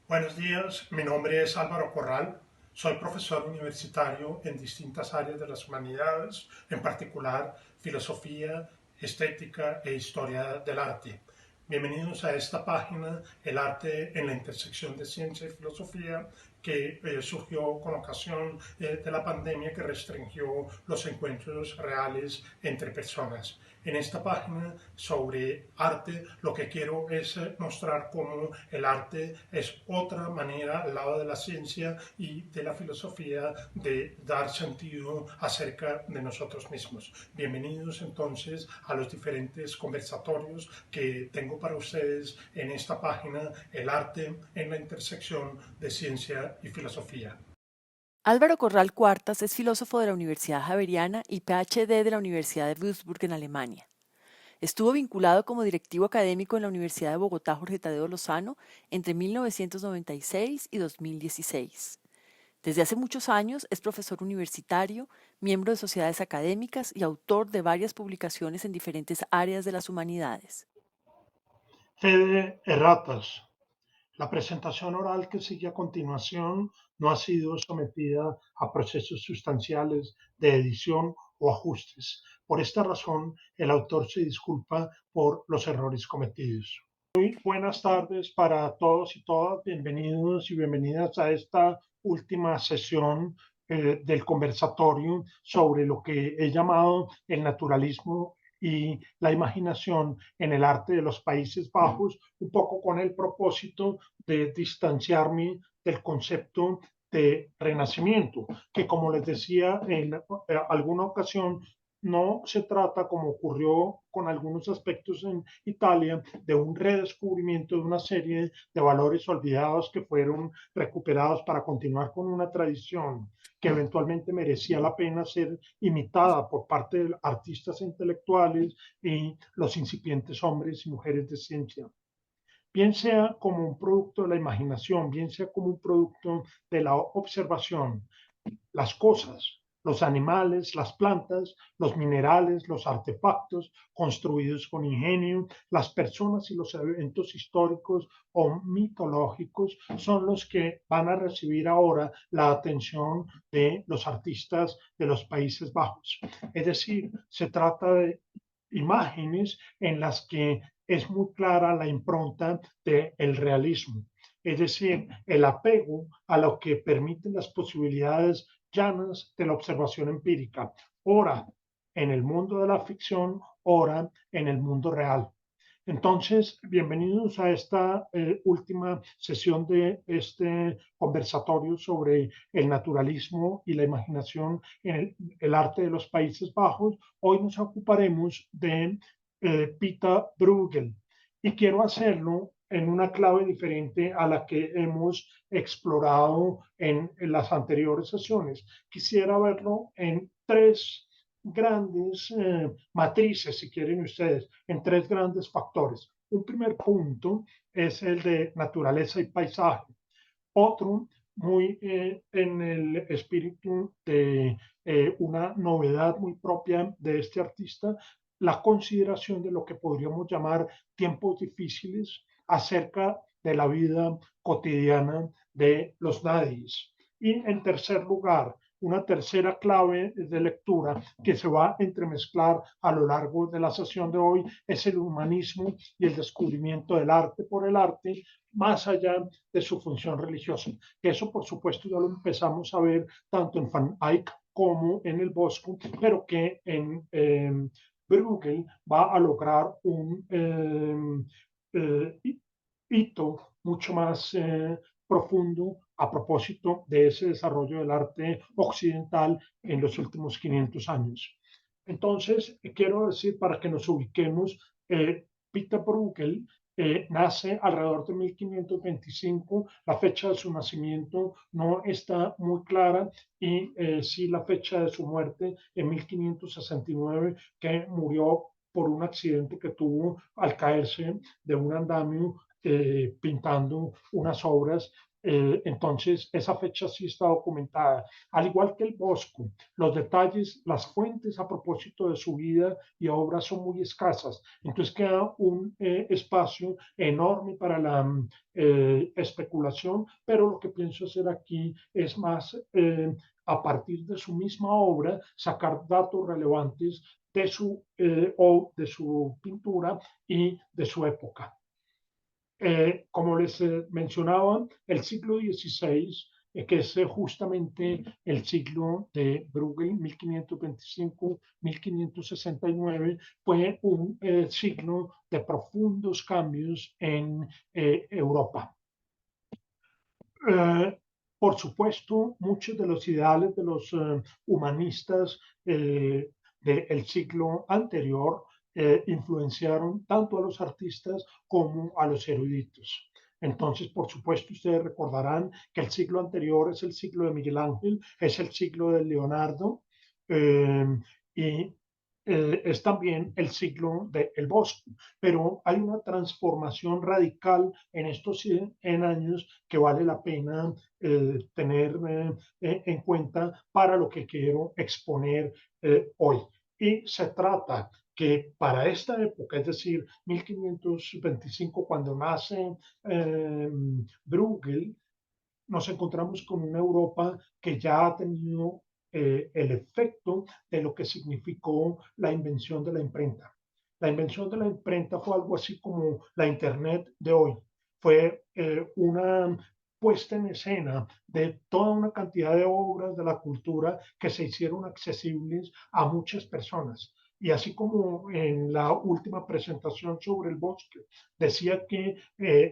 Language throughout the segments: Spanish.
Buenos días, mi nombre es Álvaro Corral, soy profesor universitario en distintas áreas de las humanidades, en particular filosofía, estética e historia del arte. Bienvenidos a esta página, El arte en la intersección de ciencia y filosofía, que surgió con ocasión de la pandemia que restringió los encuentros reales entre personas. En esta página sobre arte lo que quiero es mostrar cómo el arte es otra manera al lado de la ciencia y de la filosofía de dar sentido acerca de nosotros mismos. Bienvenidos entonces a los diferentes conversatorios que tengo para ustedes en esta página, El arte en la intersección de ciencia y filosofía. Álvaro Corral Cuartas es filósofo de la Universidad Javeriana y PhD de la Universidad de Würzburg en Alemania. Estuvo vinculado como directivo académico en la Universidad de Bogotá Jorge Tadeo Lozano entre 1996 y 2016. Desde hace muchos años es profesor universitario, miembro de sociedades académicas y autor de varias publicaciones en diferentes áreas de las humanidades. Fede Erratas. La presentación oral que sigue a continuación no ha sido sometida a procesos sustanciales de edición o ajustes. Por esta razón, el autor se disculpa por los errores cometidos. Muy buenas tardes para todos y todas. Bienvenidos y bienvenidas a esta última sesión del conversatorio sobre lo que he llamado el naturalismo y la imaginación en el arte de los Países Bajos, un poco con el propósito de distanciarme del concepto de renacimiento, que como les decía en alguna ocasión, no se trata, como ocurrió con algunos aspectos en Italia, de un redescubrimiento de una serie de valores olvidados que fueron recuperados para continuar con una tradición que eventualmente merecía la pena ser imitada por parte de artistas intelectuales y los incipientes hombres y mujeres de ciencia. Bien sea como un producto de la imaginación, bien sea como un producto de la observación, las cosas, los animales, las plantas, los minerales, los artefactos construidos con ingenio, las personas y los eventos históricos o mitológicos son los que van a recibir ahora la atención de los artistas de los Países Bajos. Es decir, se trata de imágenes en las que es muy clara la impronta del realismo, es decir, el apego a lo que permiten las posibilidades llanas de la observación empírica, ora en el mundo de la ficción, ora en el mundo real. Entonces, bienvenidos a esta última sesión de este conversatorio sobre el naturalismo y la imaginación en el arte de los Países Bajos. Hoy nos ocuparemos de Peter Bruegel y quiero hacerlo en una clave diferente a la que hemos explorado en las anteriores sesiones. Quisiera verlo en tres grandes matrices, si quieren ustedes, en tres grandes factores. Un primer punto es el de naturaleza y paisaje. Otro, muy en el espíritu de una novedad muy propia de este artista, la consideración de lo que podríamos llamar tiempos difíciles acerca de la vida cotidiana de los nadies. Y en tercer lugar, una tercera clave de lectura que se va a entremezclar a lo largo de la sesión de hoy es el humanismo y el descubrimiento del arte por el arte, más allá de su función religiosa. Que eso, por supuesto, ya lo empezamos a ver tanto en Van Eyck como en el Bosco, pero que en Bruegel va a lograr un hito mucho más profundo a propósito de ese desarrollo del arte occidental en los últimos 500 años. Entonces, quiero decir, para que nos ubiquemos, Peter Bruegel nace alrededor de 1525, la fecha de su nacimiento no está muy clara y sí la fecha de su muerte en 1569, que murió por un accidente que tuvo al caerse de un andamio pintando unas obras Entonces, esa fecha sí está documentada, al igual que el Bosco. Los detalles, las fuentes a propósito de su vida y obra son muy escasas. Entonces, queda un espacio enorme para la especulación, pero lo que pienso hacer aquí es más, a partir de su misma obra, sacar datos relevantes de su pintura y de su época. Como les mencionaba, el siglo XVI, que es justamente el siglo de Bruegel, 1525-1569, fue un siglo de profundos cambios en Europa. Eh, por supuesto, muchos de los ideales de los humanistas del siglo anterior influenciaron tanto a los artistas como a los eruditos. Entonces, por supuesto, ustedes recordarán que el siglo anterior es el siglo de Miguel Ángel, es el siglo de Leonardo, eh, y es también el siglo de El Bosco, pero hay una transformación radical en estos 100 años que vale la pena tener en cuenta para lo que quiero exponer hoy. Y se trata que para esta época, es decir, 1525, cuando nace Bruegel, nos encontramos con una Europa que ya ha tenido el efecto de lo que significó la invención de la imprenta. La invención de la imprenta fue algo así como la Internet de hoy. Fue una puesta en escena de toda una cantidad de obras de la cultura que se hicieron accesibles a muchas personas. Y así como en la última presentación sobre el bosque, decía que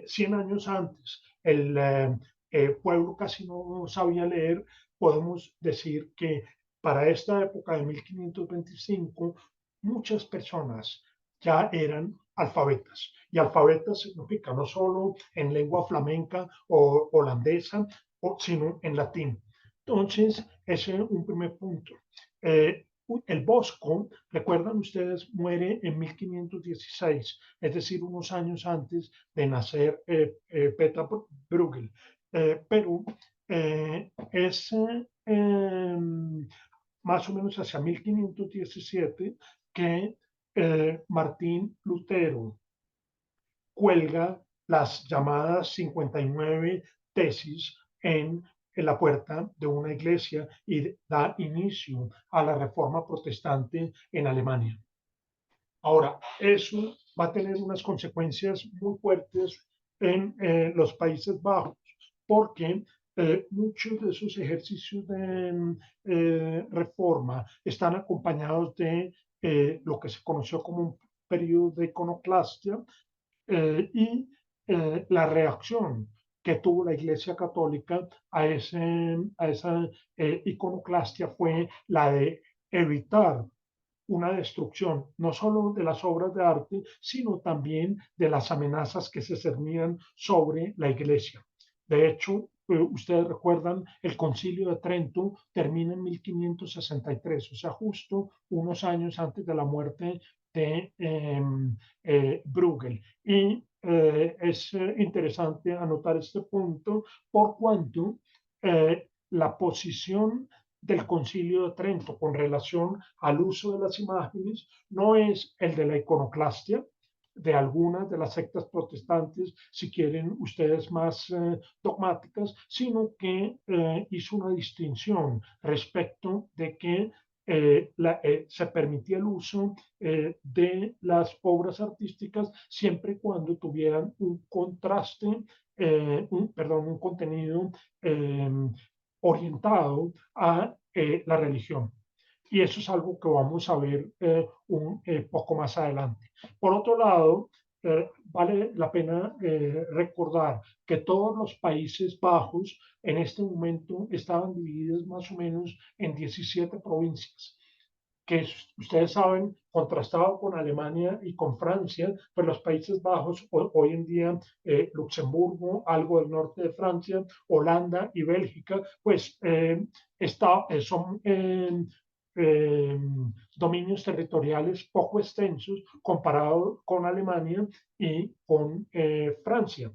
100 años antes el pueblo casi no sabía leer, podemos decir que para esta época de 1525 muchas personas ya eran alfabetas. Y alfabetas significa no solo en lengua flamenca o holandesa, sino en latín. Entonces, ese es un primer punto. Eh, el Bosco, recuerdan ustedes, muere en 1516, es decir, unos años antes de nacer Peter Bruegel. Pero es más o menos hacia 1517 que Martín Lutero cuelga las llamadas 59 tesis en la puerta de una iglesia y da inicio a la reforma protestante en Alemania. Ahora, eso va a tener unas consecuencias muy fuertes en los Países Bajos, porque muchos de esos ejercicios de reforma están acompañados de lo que se conoció como un periodo de iconoclastia, y la reacción que tuvo la Iglesia Católica a esa iconoclastia fue la de evitar una destrucción no solo de las obras de arte, sino también de las amenazas que se cernían sobre la iglesia. De hecho, ustedes recuerdan, el Concilio de Trento termina en 1563, o sea, justo unos años antes de la muerte de Bruegel. Y es interesante anotar este punto por cuanto la posición del Concilio de Trento con relación al uso de las imágenes no es el de la iconoclastia de algunas de las sectas protestantes, si quieren ustedes más dogmáticas, sino que hizo una distinción respecto de que se permitía el uso de las obras artísticas siempre y cuando tuvieran un contraste, un contenido eh, orientado a la religión. Y eso es algo que vamos a ver un poco más adelante. Por otro lado, vale la pena recordar que todos los Países Bajos en este momento estaban divididos más o menos en 17 provincias que ustedes saben, contrastado con Alemania y con Francia, pues los Países Bajos, hoy en día Luxemburgo, algo del norte de Francia, Holanda y Bélgica, pues son eh, dominios territoriales poco extensos comparado con Alemania y con Francia.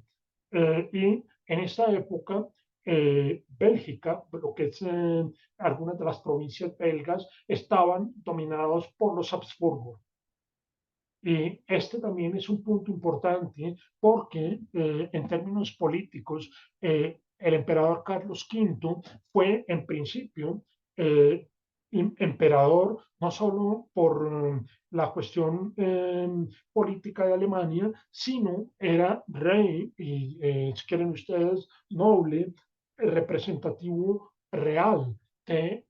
Y En esta época, Bélgica, lo que es algunas de las provincias belgas, estaban dominados por los Habsburgo. Y este también es un punto importante porque en términos políticos, el emperador Carlos V fue en principio eh, emperador no solo por la cuestión política de Alemania, sino era rey y, si quieren ustedes, noble, representativo real de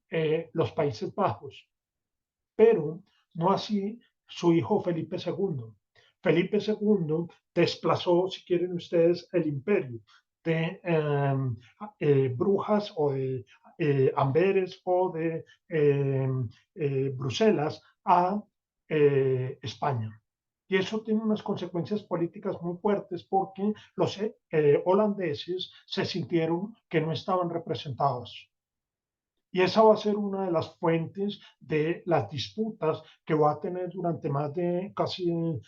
los Países Bajos, pero no así su hijo Felipe II. Felipe II desplazó, si quieren ustedes, el imperio de Brujas o de Amberes o de Bruselas a España. Y eso tiene unas consecuencias políticas muy fuertes porque los holandeses se sintieron que no estaban representados. Y esa va a ser una de las fuentes de las disputas que va a tener durante más de casi,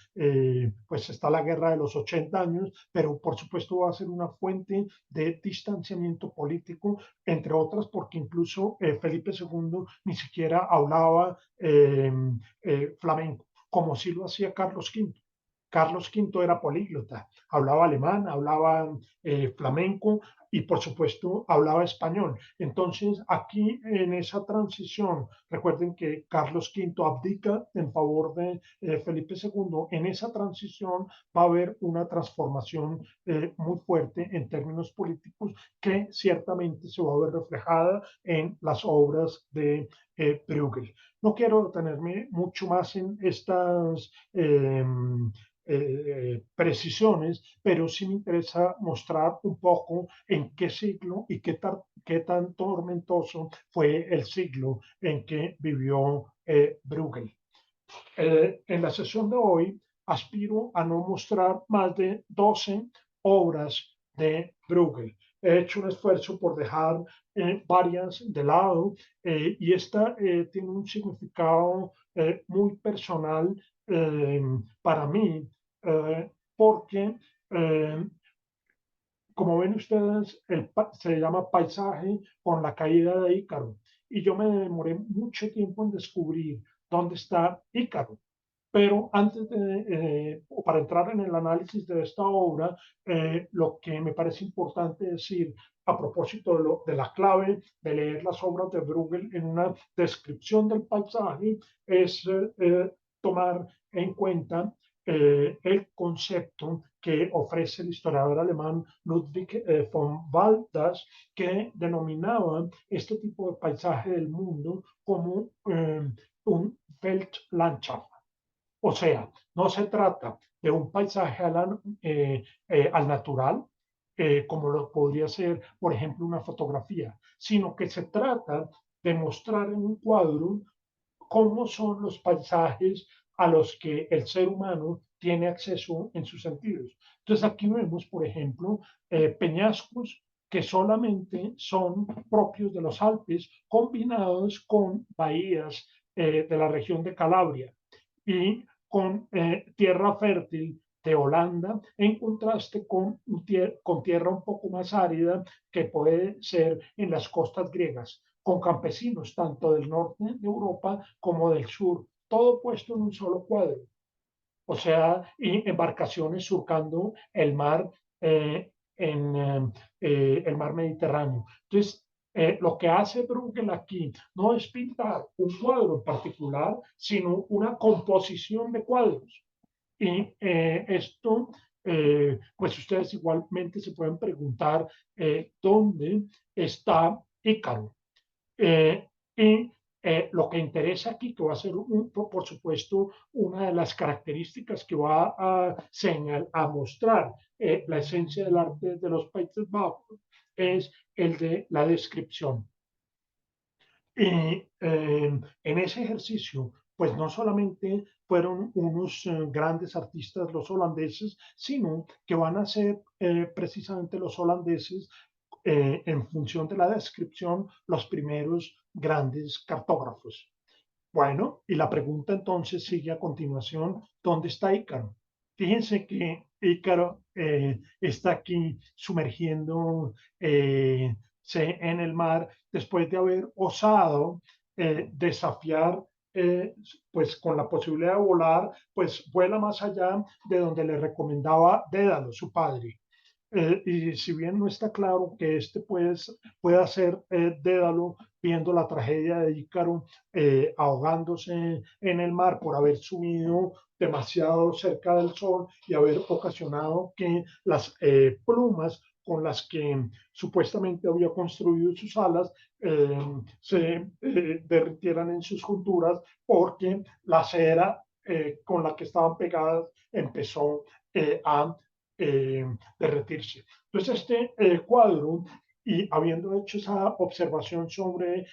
pues está la guerra de los 80 años, pero por supuesto va a ser una fuente de distanciamiento político, entre otras porque incluso Felipe II ni siquiera hablaba flamenco, como sí lo hacía Carlos V. Carlos V era políglota, hablaba alemán, hablaba flamenco y por supuesto hablaba español. Entonces aquí en esa transición, recuerden que Carlos V abdica en favor de Felipe II, en esa transición va a haber una transformación muy fuerte en términos políticos que ciertamente se va a ver reflejada en las obras de Bruegel. No quiero detenerme mucho más en estas precisiones, pero sí me interesa mostrar un poco en qué siglo y qué tan tormentoso fue el siglo en que vivió Bruegel. En la sesión de hoy aspiro a no mostrar más de 12 obras de Bruegel. He hecho un esfuerzo por dejar varias de lado y esta tiene un significado muy personal para mí porque como ven ustedes, se llama Paisaje con la caída de Ícaro. Y yo me demoré mucho tiempo en descubrir dónde está Ícaro. Pero antes o para entrar en el análisis de esta obra, lo que me parece importante decir a propósito de la clave de leer las obras de Bruegel en una descripción del paisaje es tomar en cuenta el concepto que ofrece el historiador alemán Ludwig von Waldas, que denominaba este tipo de paisaje del mundo como un Weltlandschaft. O sea, no se trata de un paisaje al natural, como lo podría ser, por ejemplo, una fotografía, sino que se trata de mostrar en un cuadro cómo son los paisajes a los que el ser humano tiene acceso en sus sentidos. Entonces aquí vemos, por ejemplo, peñascos que solamente son propios de los Alpes, combinados con bahías de la región de Calabria y con tierra fértil de Holanda, en contraste con tierra un poco más árida que puede ser en las costas griegas, con campesinos tanto del norte de Europa como del sur, todo puesto en un solo cuadro. O sea, y embarcaciones surcando el mar, el mar Mediterráneo. Entonces, lo que hace Bruegel aquí no es pintar un cuadro en particular, sino una composición de cuadros. Y esto, pues ustedes igualmente se pueden preguntar dónde está Ícaro. Y lo que interesa aquí, que va a ser, por supuesto, una de las características que va a mostrar la esencia del arte de los Países Bajos, es el de la descripción. Y en ese ejercicio, pues no solamente fueron unos grandes artistas los holandeses, sino que van a ser precisamente los holandeses, en función de la descripción, los primeros grandes cartógrafos. Bueno, y la pregunta entonces sigue a continuación, ¿dónde está Ícaro? Fíjense que Ícaro está aquí sumergiendo en el mar después de haber osado desafiar, eh, pues con la posibilidad de volar, pues vuela más allá de donde le recomendaba Dédalo, su padre. Y si bien no está claro que este pueda ser Dédalo viendo la tragedia de Ícaro ahogándose en el mar por haber subido demasiado cerca del sol y haber ocasionado que las plumas con las que supuestamente había construido sus alas se derritieran en sus junturas porque la cera con la que estaban pegadas empezó a derretirse. Entonces, este cuadro, y habiendo hecho esa observación sobre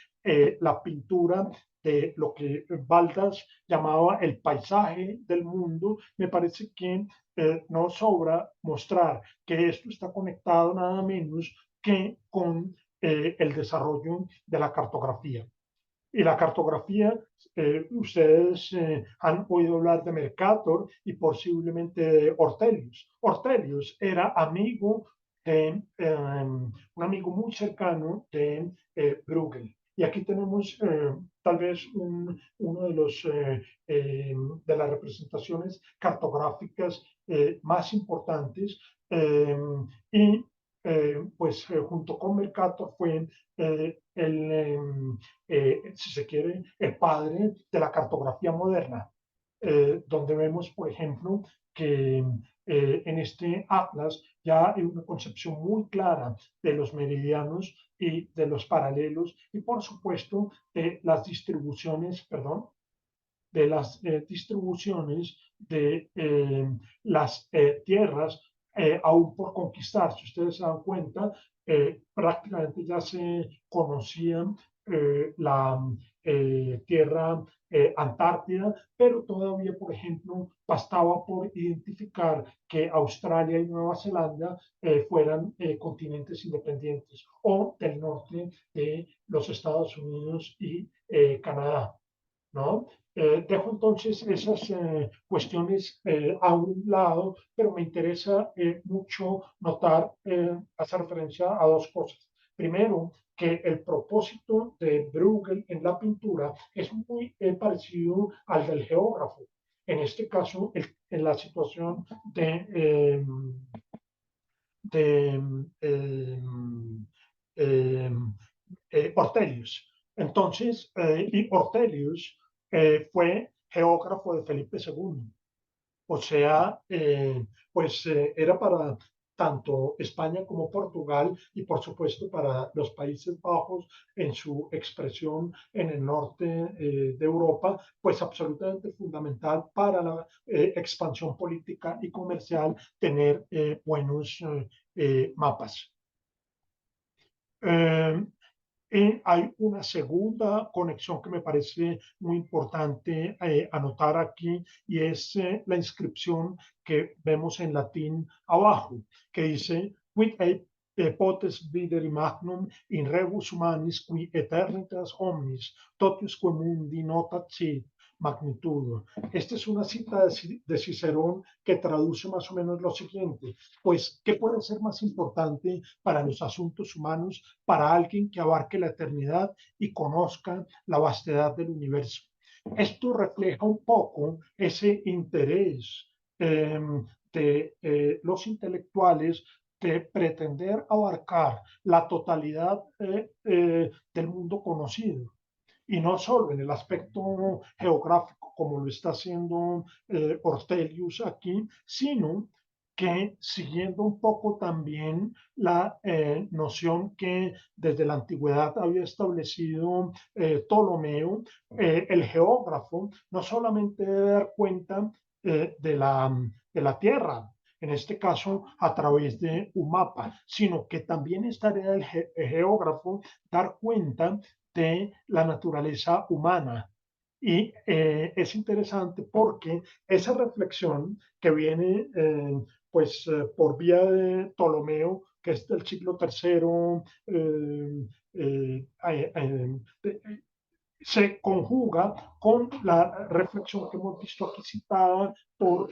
la pintura de lo que Baldas llamaba el paisaje del mundo, me parece que no sobra mostrar que esto está conectado nada menos que con el desarrollo de la cartografía. Y la cartografía, ustedes han oído hablar de Mercator y posiblemente de Ortelius. Ortelius era amigo de, un amigo muy cercano de Bruegel. Y aquí tenemos tal vez uno de los de las representaciones cartográficas más importantes eh, y pues junto con Mercator fue si se quiere, el padre de la cartografía moderna, donde vemos, por ejemplo, que en este atlas ya hay una concepción muy clara de los meridianos y de los paralelos y, por supuesto, de las distribuciones, perdón, de las distribuciones de las tierras aún por conquistar. Si ustedes se dan cuenta, prácticamente ya se conocían la tierra Antártida, pero todavía, por ejemplo, bastaba por identificar que Australia y Nueva Zelanda fueran continentes independientes o del norte de los Estados Unidos y Canadá. ¿No? Dejo entonces esas cuestiones a un lado, pero me interesa mucho notar, hacer referencia a dos cosas. Primero, que el propósito de Bruegel en la pintura es muy parecido al del geógrafo. En este caso, en la situación de eh, Ortelius. Entonces, y Ortelius fue geógrafo de Felipe II. O sea, pues era para tanto España como Portugal y por supuesto para los Países Bajos en su expresión en el norte de Europa, pues absolutamente fundamental para la expansión política y comercial tener buenos mapas. Eh, hay una segunda conexión que me parece muy importante anotar aquí y es la inscripción que vemos en latín abajo, que dice, Quid potes videri magnum in rebus humanis qui eternitas omnis, totiusque mundi notat sit magnitudo. Esta es una cita de Cicerón que traduce más o menos lo siguiente, pues, ¿qué puede ser más importante para los asuntos humanos para alguien que abarque la eternidad y conozca la vastedad del universo? Esto refleja un poco ese interés eh, de los intelectuales de pretender abarcar la totalidad del mundo conocido y no solo en el aspecto geográfico como lo está haciendo Ortelius aquí, sino que siguiendo un poco también la noción que desde la antigüedad había establecido Ptolomeo, el geógrafo no solamente debe dar cuenta de la Tierra, en este caso a través de un mapa, sino que también es tarea del geógrafo dar cuenta de la naturaleza humana. Y es interesante porque esa reflexión que viene pues por vía de Ptolomeo, que es del siglo III, se conjuga con la reflexión que hemos visto aquí citada por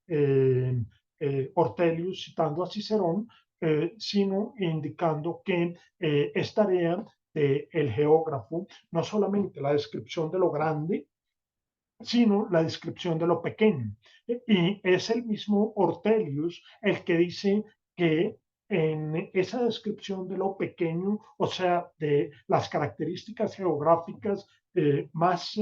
eh, Ortelius citando a Cicerón, sino indicando que es tarea del geógrafo no solamente la descripción de lo grande, sino la descripción de lo pequeño. Y es el mismo Ortelius el que dice que en esa descripción de lo pequeño, o sea, de las características geográficas más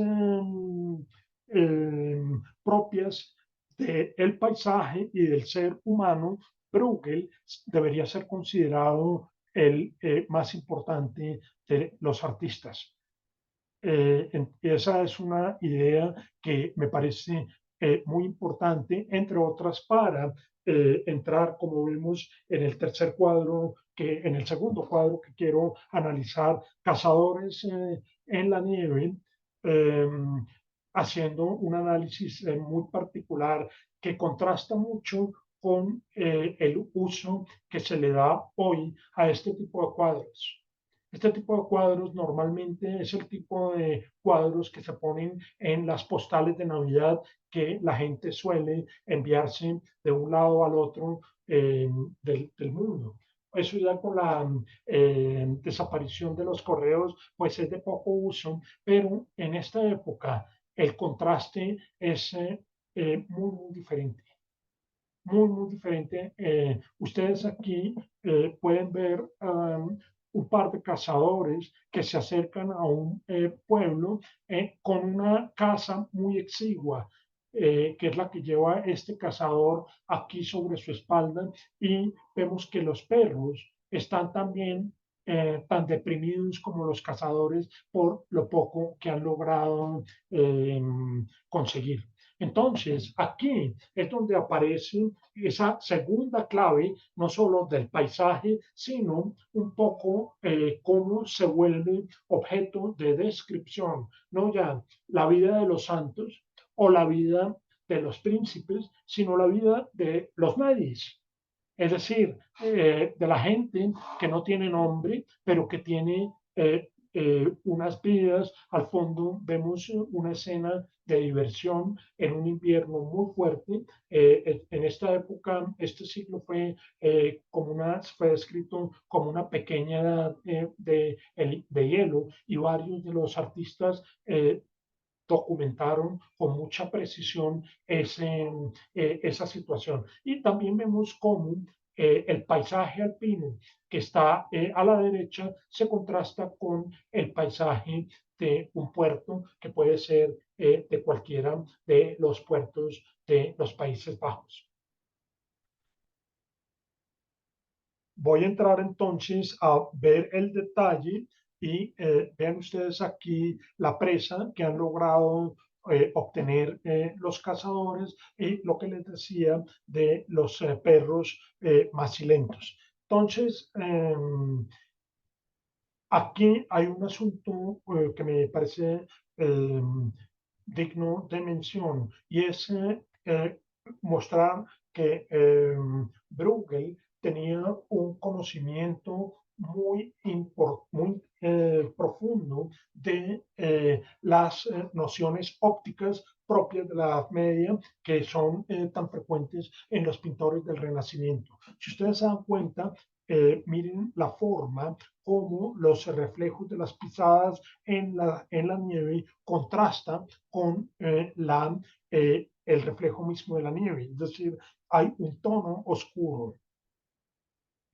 propias del paisaje y del ser humano, Bruegel debería ser considerado el más importante de los artistas. Esa es una idea que me parece muy importante, entre otras, para entrar, como vemos en el tercer cuadro, en el segundo cuadro que quiero analizar, Cazadores en la nieve, eh, haciendo un análisis muy particular que contrasta mucho con el uso que se le da hoy a este tipo de cuadros. Este tipo de cuadros normalmente es el tipo de cuadros que se ponen en las postales de Navidad que la gente suele enviarse de un lado al otro del mundo. Eso ya con la desaparición de los correos, pues es de poco uso, pero en esta época el contraste es muy, muy diferente. Muy, muy diferente. Ustedes aquí pueden ver un par de cazadores que se acercan a un pueblo con una casa muy exigua, que es la que lleva este cazador aquí sobre su espalda, y vemos que los perros están también tan deprimidos como los cazadores por lo poco que han logrado eh, conseguir. Entonces, aquí es donde aparece esa segunda clave, no solo del paisaje, sino un poco cómo se vuelve objeto de descripción, no ya la vida de los santos o la vida de los príncipes, sino la vida de los nadis. Es decir, de la gente que no tiene nombre, pero que tiene unas vidas. Al fondo vemos una escena de diversión en un invierno muy fuerte. En esta época, este siglo fue descrito como una pequeña edad de hielo, y varios de los artistas documentaron con mucha precisión esa situación. Y también vemos cómo el paisaje alpino que está a la derecha se contrasta con el paisaje de un puerto que puede ser de cualquiera de los puertos de los Países Bajos. Voy a entrar entonces a ver el detalle y vean ustedes aquí la presa que han logrado obtener los cazadores, y lo que les decía de los perros macilentos. Entonces, aquí hay un asunto que me parece digno de mención, y es mostrar que Bruegel tenía un conocimiento muy profundo de las nociones ópticas propias de la Edad Media, que son tan frecuentes en los pintores del Renacimiento. Si ustedes se dan cuenta, miren la forma como los reflejos de las pisadas en la nieve contrastan con el reflejo mismo de la nieve. Es decir, hay un tono oscuro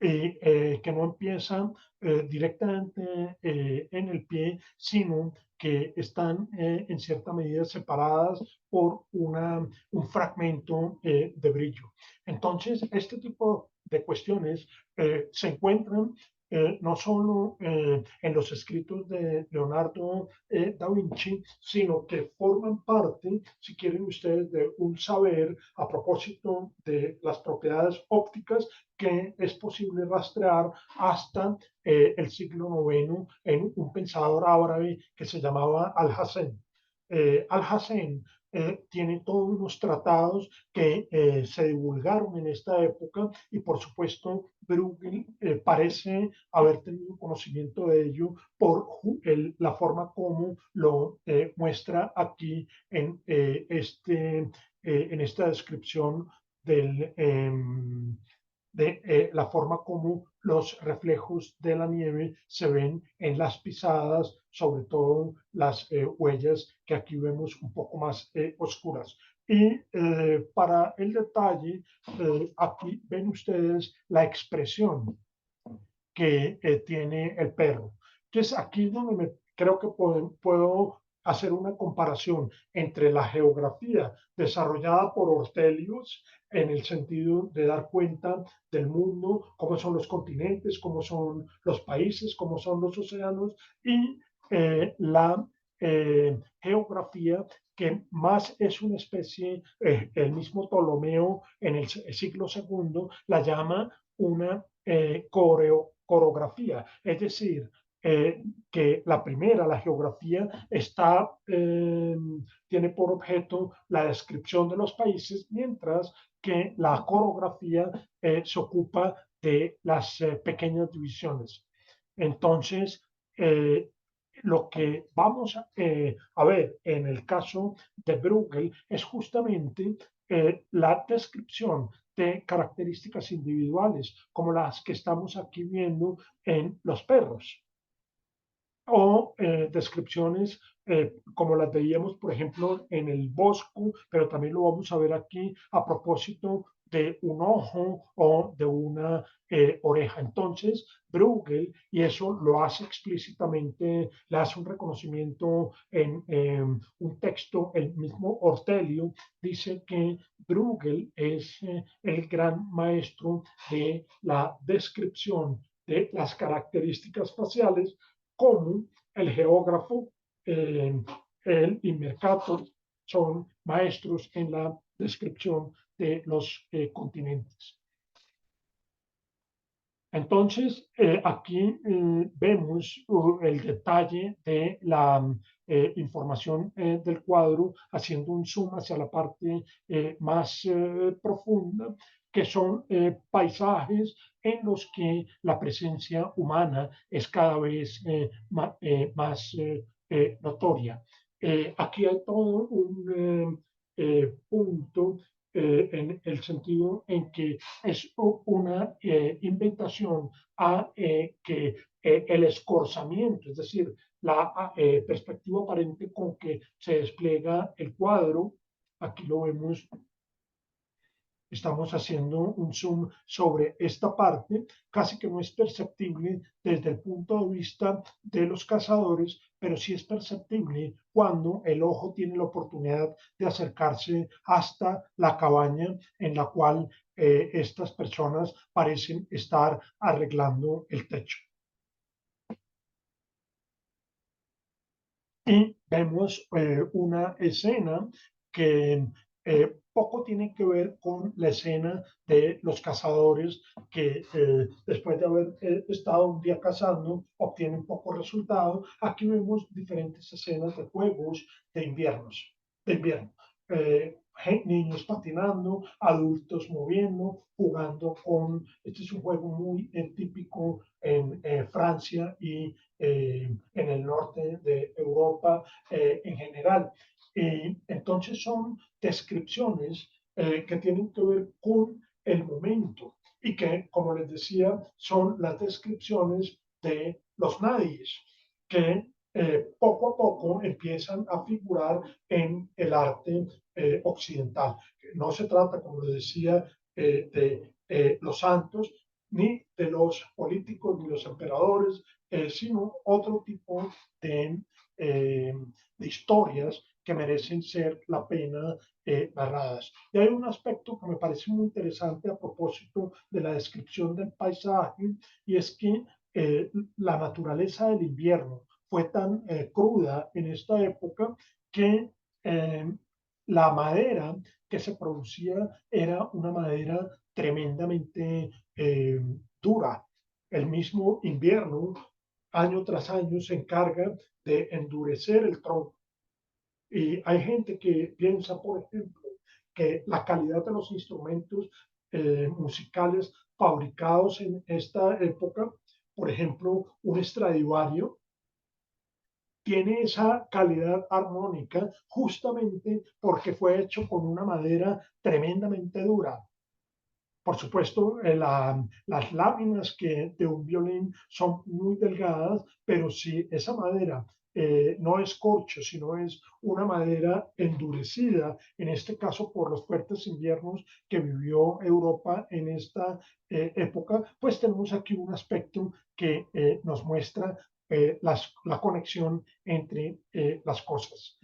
que no empiezan directamente en el pie, sino que están en cierta medida separadas por un fragmento de brillo. Entonces, este tipo de cuestiones se encuentran no solo en los escritos de Leonardo da Vinci, sino que forman parte, si quieren ustedes, de un saber a propósito de las propiedades ópticas que es posible rastrear hasta el siglo IX en un pensador árabe que se llamaba Alhazen. Alhazen tiene todos unos tratados que se divulgaron en esta época y por supuesto Bruegel parece haber tenido conocimiento de ello por la forma como lo muestra aquí en esta descripción del, de la forma como los reflejos de la nieve se ven en las pisadas, sobre todo las huellas que aquí vemos un poco más oscuras. Y para el detalle, aquí ven ustedes la expresión que tiene el perro. Entonces, aquí es donde creo que puedo hacer una comparación entre la geografía desarrollada por Ortelius en el sentido de dar cuenta del mundo, cómo son los continentes, cómo son los países, cómo son los océanos, y la geografía que más es una especie, el mismo Ptolomeo en el siglo segundo la llama una coreografía, es decir, que la primera, la geografía, tiene por objeto la descripción de los países, mientras que la coreografía se ocupa de las pequeñas divisiones. Entonces, lo que vamos a ver en el caso de Bruegel es justamente la descripción de características individuales, como las que estamos aquí viendo en los perros, o descripciones como las veíamos, por ejemplo, en el bosco, pero también lo vamos a ver aquí a propósito de un ojo o de una oreja. Entonces, Bruegel, y eso lo hace explícitamente, le hace un reconocimiento en un texto, el mismo Ortelio dice que Bruegel es el gran maestro de la descripción de las características faciales como el geógrafo, él y Mercator son maestros en la descripción de los continentes. Entonces, aquí vemos el detalle de la información del cuadro, haciendo un zoom hacia la parte más profunda, que son paisajes en los que la presencia humana es cada vez más notoria. Aquí hay todo un punto en el sentido en que es una invitación a que el escorzamiento, es decir, la perspectiva aparente con que se despliega el cuadro, aquí lo vemos, estamos haciendo un zoom sobre esta parte, casi que no es perceptible desde el punto de vista de los cazadores, pero sí es perceptible cuando el ojo tiene la oportunidad de acercarse hasta la cabaña en la cual estas personas parecen estar arreglando el techo. Y vemos una escena que poco tiene que ver con la escena de los cazadores que después de haber estado un día cazando obtienen poco resultado. Aquí vemos diferentes escenas de juegos de invierno. Niños patinando, adultos moviendo, jugando con, este es un juego muy típico en Francia y en el norte de Europa en general. Entonces son descripciones que tienen que ver con el momento y que, como les decía, son las descripciones de los nadies que poco a poco empiezan a figurar en el arte occidental. No se trata, como les decía, de los santos, ni de los políticos, ni los emperadores, sino otro tipo de historias que merecen ser la pena narradas. Y hay un aspecto que me parece muy interesante a propósito de la descripción del paisaje, y es que la naturaleza del invierno fue tan cruda en esta época que la madera que se producía era una madera tremendamente dura. El mismo invierno, año tras año, se encarga de endurecer el tronco Y hay gente que piensa, por ejemplo, que la calidad de los instrumentos musicales fabricados en esta época, por ejemplo, un Stradivario, tiene esa calidad armónica justamente porque fue hecho con una madera tremendamente dura. Por supuesto, las láminas de un violín son muy delgadas, pero si esa madera no es corcho, sino es una madera endurecida, en este caso por los fuertes inviernos que vivió Europa en esta época, pues tenemos aquí un aspecto que nos muestra la conexión entre las cosas.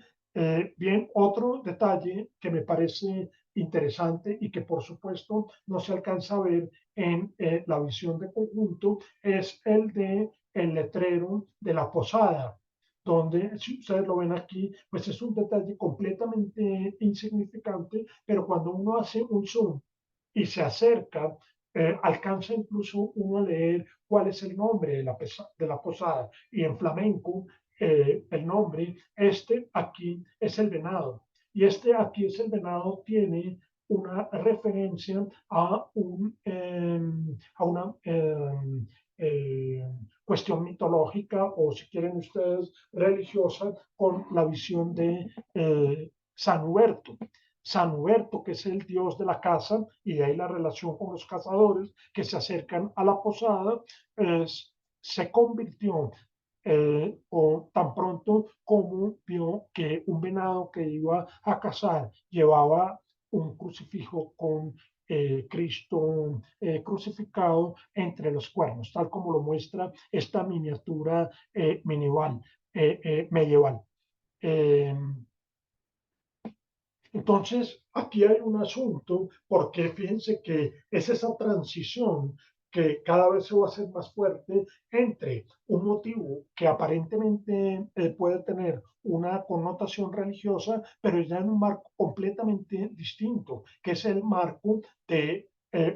Bien, otro detalle que me parece interesante y que por supuesto no se alcanza a ver en la visión de conjunto es el de el letrero de la posada, donde si ustedes lo ven aquí, pues es un detalle completamente insignificante, pero cuando uno hace un zoom y se acerca, alcanza incluso uno a leer cuál es el nombre de la posada. Y en flamenco, el nombre, este aquí es el venado. Y este aquí es el venado tiene una referencia a una cuestión mitológica o si quieren ustedes religiosa con la visión de San Huberto. San Huberto, que es el dios de la caza, y de ahí la relación con los cazadores que se acercan a la posada, se convirtió o tan pronto como vio que un venado que iba a cazar llevaba un crucifijo con Cristo crucificado entre los cuernos, tal como lo muestra esta miniatura medieval. Eh, entonces, aquí hay un asunto, porque fíjense que es esa transición que cada vez se va a hacer más fuerte entre un motivo que aparentemente puede tener una connotación religiosa, pero ya en un marco completamente distinto, que es el marco de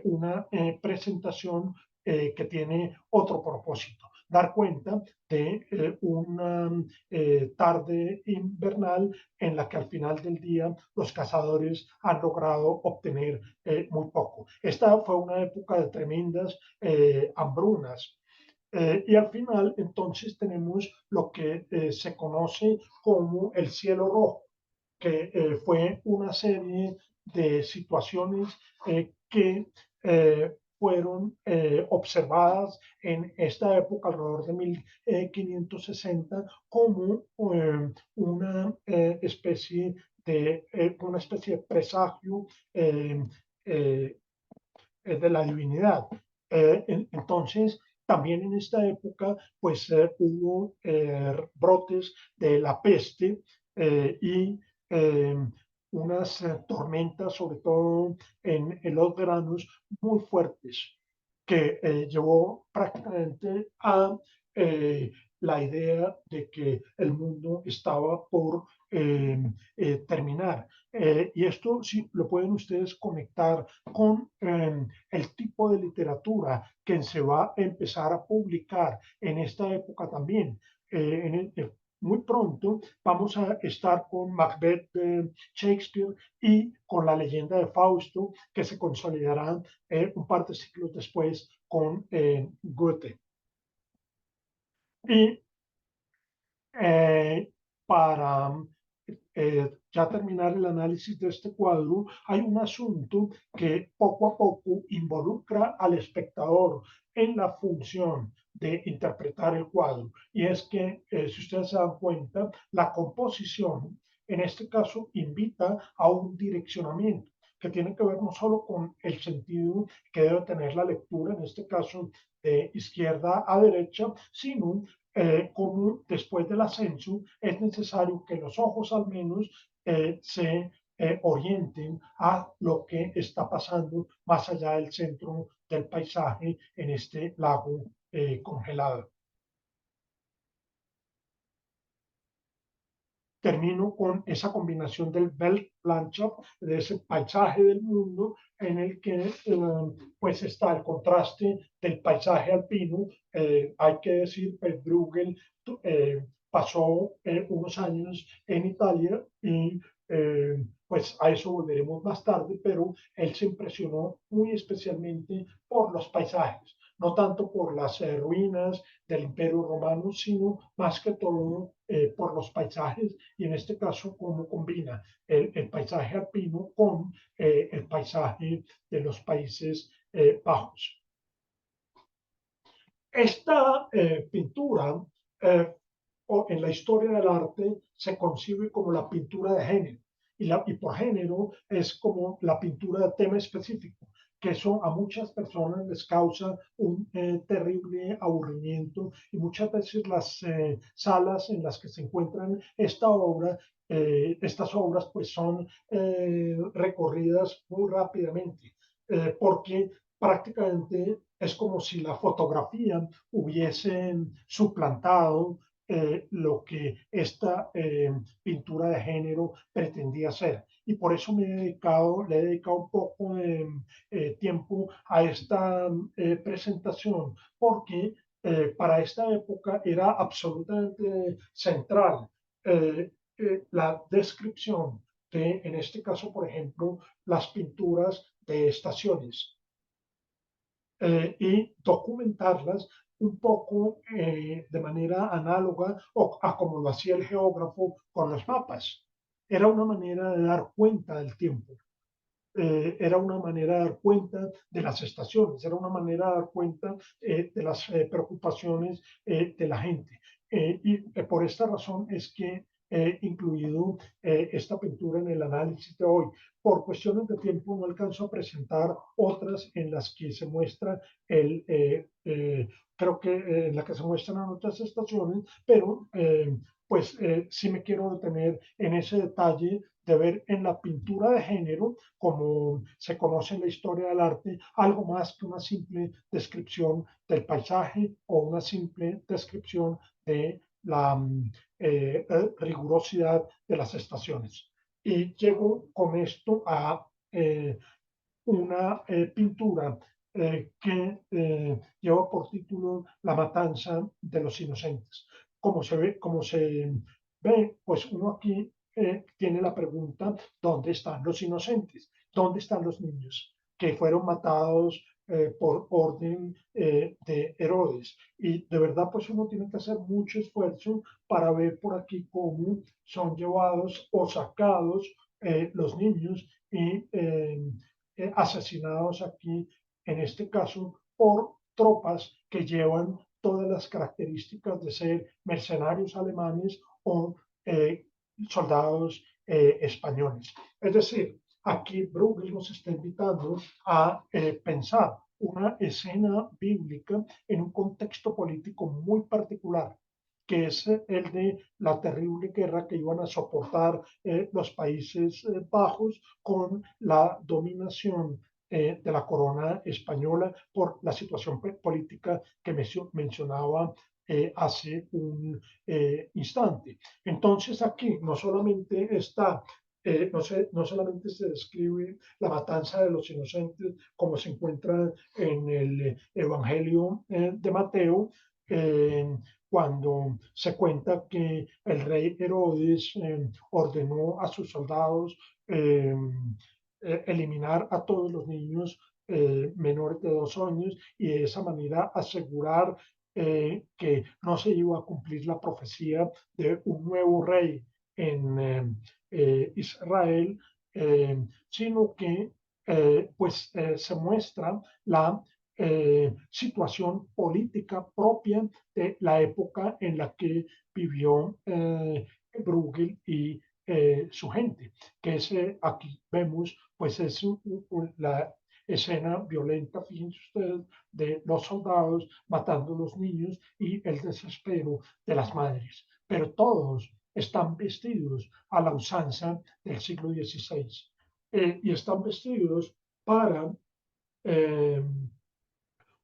una presentación que tiene otro propósito, dar cuenta de una tarde invernal en la que al final del día los cazadores han logrado obtener muy poco. Esta fue una época de tremendas hambrunas. Y al final, entonces, tenemos lo que se conoce como el cielo rojo, que fue una serie de situaciones que fueron observadas en esta época, alrededor de 1560, como una especie de presagio eh, eh, de la divinidad. Entonces, también en esta época, pues hubo brotes de la peste y unas tormentas, sobre todo en los veranos, muy fuertes, que llevó prácticamente a la idea de que el mundo estaba por terminar. Y esto sí lo pueden ustedes conectar con el tipo de literatura que se va a empezar a publicar en esta época también. Muy pronto vamos a estar con Macbeth de Shakespeare y con la leyenda de Fausto, que se consolidará un par de siglos después con Goethe. Y para ya terminar el análisis de este cuadro, hay un asunto que poco a poco involucra al espectador en la función de interpretar el cuadro. Y es que, si ustedes se dan cuenta, la composición, en este caso, invita a un direccionamiento que tiene que ver no solo con el sentido que debe tener la lectura, en este caso de izquierda a derecha, sino como después del ascenso es necesario que los ojos al menos se orienten a lo que está pasando más allá del centro del paisaje en este lago congelado. Termino con esa combinación del Weltlandschaft, de ese paisaje del mundo en el que pues está el contraste del paisaje alpino. Hay que decir, Bruegel pasó unos años en Italia y pues a eso volveremos más tarde, pero él se impresionó muy especialmente por los paisajes, no tanto por las ruinas del Imperio Romano, sino más que todo por los paisajes y en este caso cómo combina el paisaje alpino con el paisaje de los Países Bajos. Esta pintura eh, en la historia del arte se concibe como la pintura de género y por género es como la pintura de tema específico, que eso a muchas personas les causa un terrible aburrimiento y muchas veces las salas en las que se encuentran estas obras pues son recorridas muy rápidamente porque prácticamente es como si la fotografía hubiesen suplantado lo que esta pintura de género pretendía ser. Y por eso le he dedicado un poco de tiempo a esta presentación, porque para esta época era absolutamente central la descripción de, en este caso, por ejemplo, las pinturas de estaciones y documentarlas un poco de manera análoga a como lo hacía el geógrafo con los mapas. Era una manera de dar cuenta del tiempo, era una manera de dar cuenta de las estaciones, era una manera de dar cuenta de las preocupaciones de la gente. Y por esta razón es que he incluido esta pintura en el análisis de hoy. Por cuestiones de tiempo no alcanzo a presentar otras en las que se muestra creo que en la que se muestran otras estaciones, pero pues sí me quiero detener en ese detalle de ver en la pintura de género, como se conoce en la historia del arte, algo más que una simple descripción del paisaje o una simple descripción de la rigurosidad de las estaciones. Y llego con esto a una pintura lleva por título La matanza de los inocentes. Como se ve, pues uno aquí tiene la pregunta, ¿dónde están los inocentes? ¿Dónde están los niños que fueron matados por orden de Herodes? Y de verdad, pues uno tiene que hacer mucho esfuerzo para ver por aquí cómo son llevados o sacados los niños y asesinados aquí, en este caso, por tropas que llevan todas las características de ser mercenarios alemanes o soldados españoles. Es decir, aquí Bruegel nos está invitando a pensar una escena bíblica en un contexto político muy particular, que es el de la terrible guerra que iban a soportar los Países Bajos con la dominación de la corona española por la situación política que mencionaba hace un instante. Entonces aquí no solamente está no solamente se describe la matanza de los inocentes como se encuentra en el Evangelio de Mateo, cuando se cuenta que el rey Herodes ordenó a sus soldados eh, eliminar a todos los niños menores de 2 años y de esa manera asegurar que no se iba a cumplir la profecía de un nuevo rey en Israel, sino que se muestra la situación política propia de la época en la que vivió Bruegel y su gente, que es, aquí vemos, pues es la escena violenta, fíjense ustedes, de los soldados matando a los niños y el desespero de las madres. Pero todos están vestidos a la usanza del siglo XVI y están vestidos para eh,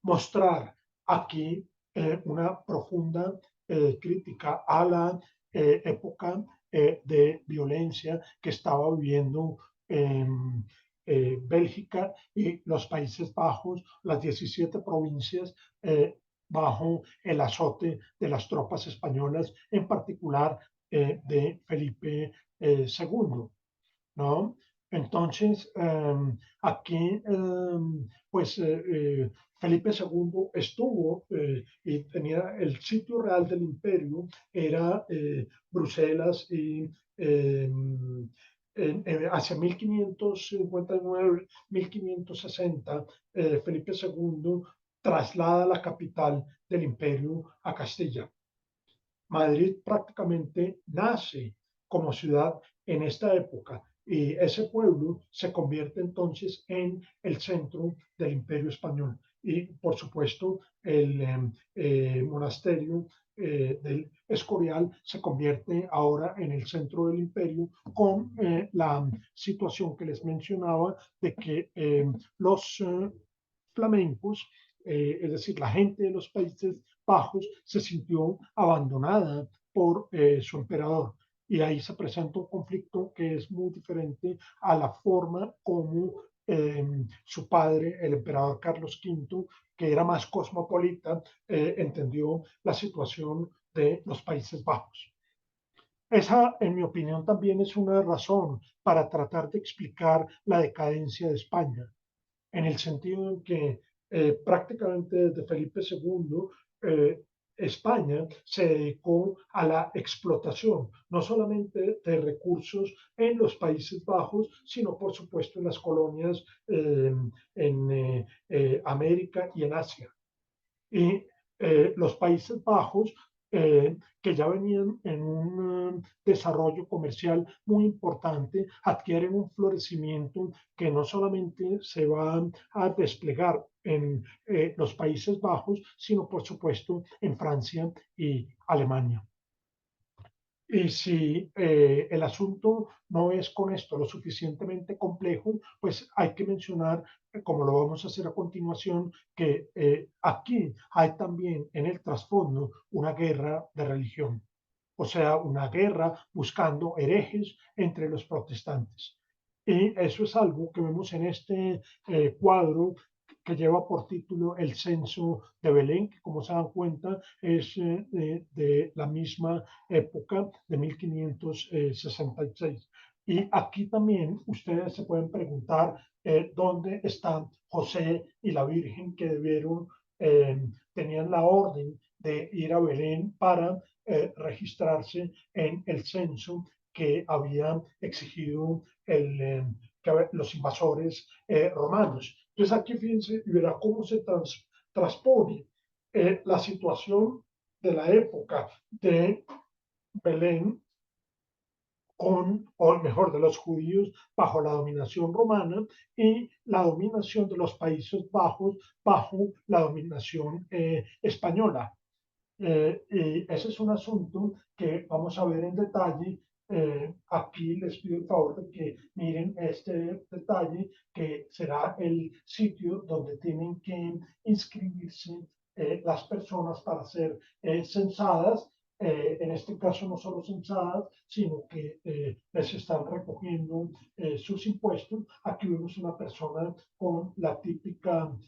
mostrar aquí una profunda crítica a la época de violencia que estaba viviendo Bélgica y los Países Bajos, las 17 provincias bajo el azote de las tropas españolas, en particular de Felipe II. ¿No? Entonces, aquí, pues, Felipe II estuvo y tenía el sitio real del imperio, era Bruselas y hacia 1559, 1560, Felipe II traslada la capital del imperio a Castilla. Madrid prácticamente nace como ciudad en esta época y ese pueblo se convierte entonces en el centro del Imperio Español. Y por supuesto el monasterio del Escorial se convierte ahora en el centro del imperio con la situación que les mencionaba de que los flamencos, es decir, la gente de los Países Bajos, se sintió abandonada por su emperador. Y ahí se presenta un conflicto que es muy diferente a la forma como su padre, el emperador Carlos V, que era más cosmopolita, entendió la situación de los Países Bajos. Esa, en mi opinión, también es una razón para tratar de explicar la decadencia de España en el sentido en que prácticamente desde Felipe II España se dedicó a la explotación, no solamente de recursos en los Países Bajos, sino por supuesto en las colonias en América y en Asia. Y los Países Bajos, que ya venían en un desarrollo comercial muy importante, adquieren un florecimiento que no solamente se va a desplegar en los Países Bajos, sino por supuesto en Francia y Alemania. Y si el asunto no es con esto lo suficientemente complejo, pues hay que mencionar, como lo vamos a hacer a continuación, que aquí hay también en el trasfondo una guerra de religión, o sea, una guerra buscando herejes entre los protestantes. Y eso es algo que vemos en este cuadro que lleva por título El censo de Belén, que como se dan cuenta es de la misma época de 1566. Y aquí también ustedes se pueden preguntar dónde están José y la Virgen que tenían la orden de ir a Belén para registrarse en el censo que habían exigido los invasores romanos. Entonces aquí fíjense y verá cómo se transpone la situación de la época de Belén con, o mejor, de los judíos bajo la dominación romana y la dominación de los Países Bajos bajo la dominación española. Y ese es un asunto que vamos a ver en detalle. Aquí les pido el favor de que miren este detalle, que será el sitio donde tienen que inscribirse las personas para ser censadas. En este caso no solo censadas, sino que les están recogiendo sus impuestos. Aquí vemos una persona con el típico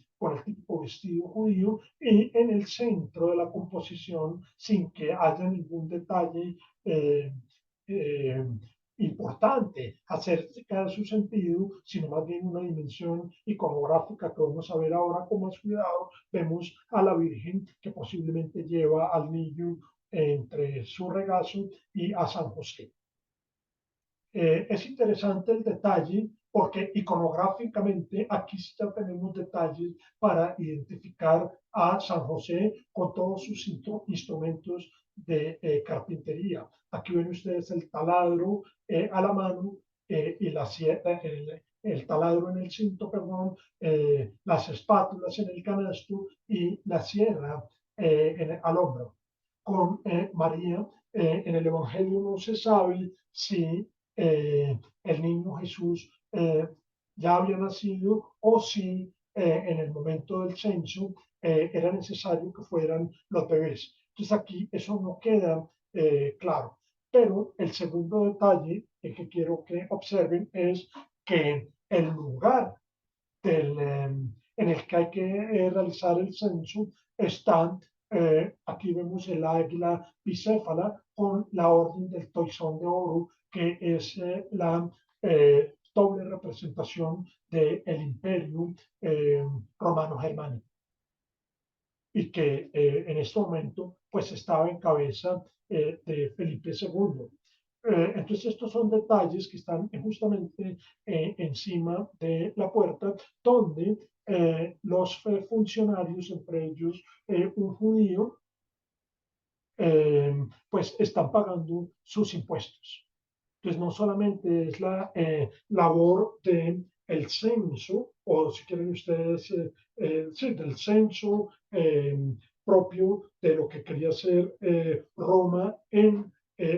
vestido judío y en el centro de la composición, sin que haya ningún detalle eh, eh, importante acerca de su sentido, sino más bien una dimensión iconográfica que vamos a ver ahora con más cuidado. Vemos a la Virgen que posiblemente lleva al niño entre su regazo y a San José. Es interesante el detalle porque iconográficamente aquí sí ya tenemos detalles para identificar a San José con todos sus instrumentos de carpintería. Aquí ven ustedes el taladro a la mano y el taladro en el cinto, perdón, las espátulas en el canasto y la sierra al hombro. Con María, en el Evangelio no se sabe si el niño Jesús ya había nacido o si en el momento del censo era necesario que fueran los bebés. Entonces aquí eso no queda claro. Pero el segundo detalle que quiero que observen es que el lugar en el que hay que realizar el censo está Aquí vemos el águila bicéfala con la orden del toisón de oro, que es la doble representación del imperio romano-germánico y que en este momento pues estaba en cabeza de Felipe II. Entonces estos son detalles que están justamente encima de la puerta donde los funcionarios, entre ellos un judío, pues están pagando sus impuestos. Entonces, no solamente es la labor del censo, o si quieren ustedes, sí, del censo propio de lo que quería hacer Roma en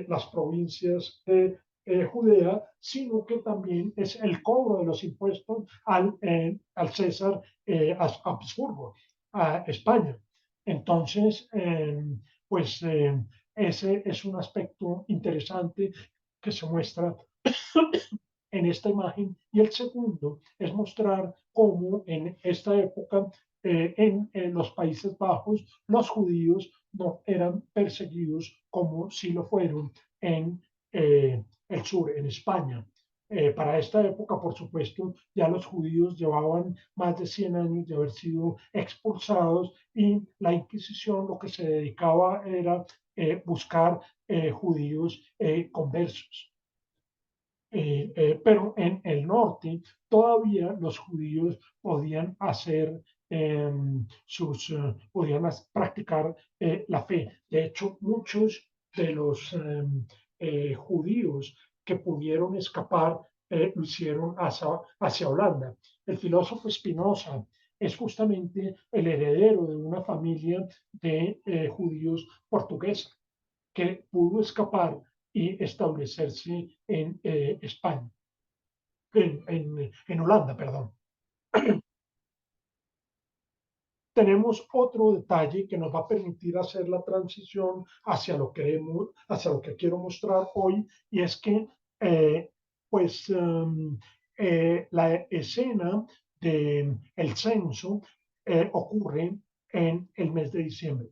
las provincias de Judea, sino que también es el cobro de los impuestos al César Habsburgo, a España. Entonces, pues ese es un aspecto interesante que se muestra en esta imagen. Y el segundo es mostrar cómo en esta época, en los Países Bajos, los judíos no eran perseguidos como si lo fueron en el sur, en España. Para esta época, por supuesto, ya los judíos llevaban más de 100 años de haber sido expulsados y la Inquisición lo que se dedicaba era buscar judíos conversos. Pero en el norte todavía los judíos podían hacer podían practicar la fe. De hecho, muchos de los judíos que pudieron escapar lo hicieron hacia Holanda. El filósofo Spinoza es justamente el heredero de una familia de judíos portuguesa que pudo escapar y establecerse en España, en Holanda, perdón. Tenemos otro detalle que nos va a permitir hacer la transición hacia lo que quiero mostrar hoy, y es que pues la escena del censo ocurre en el mes de diciembre.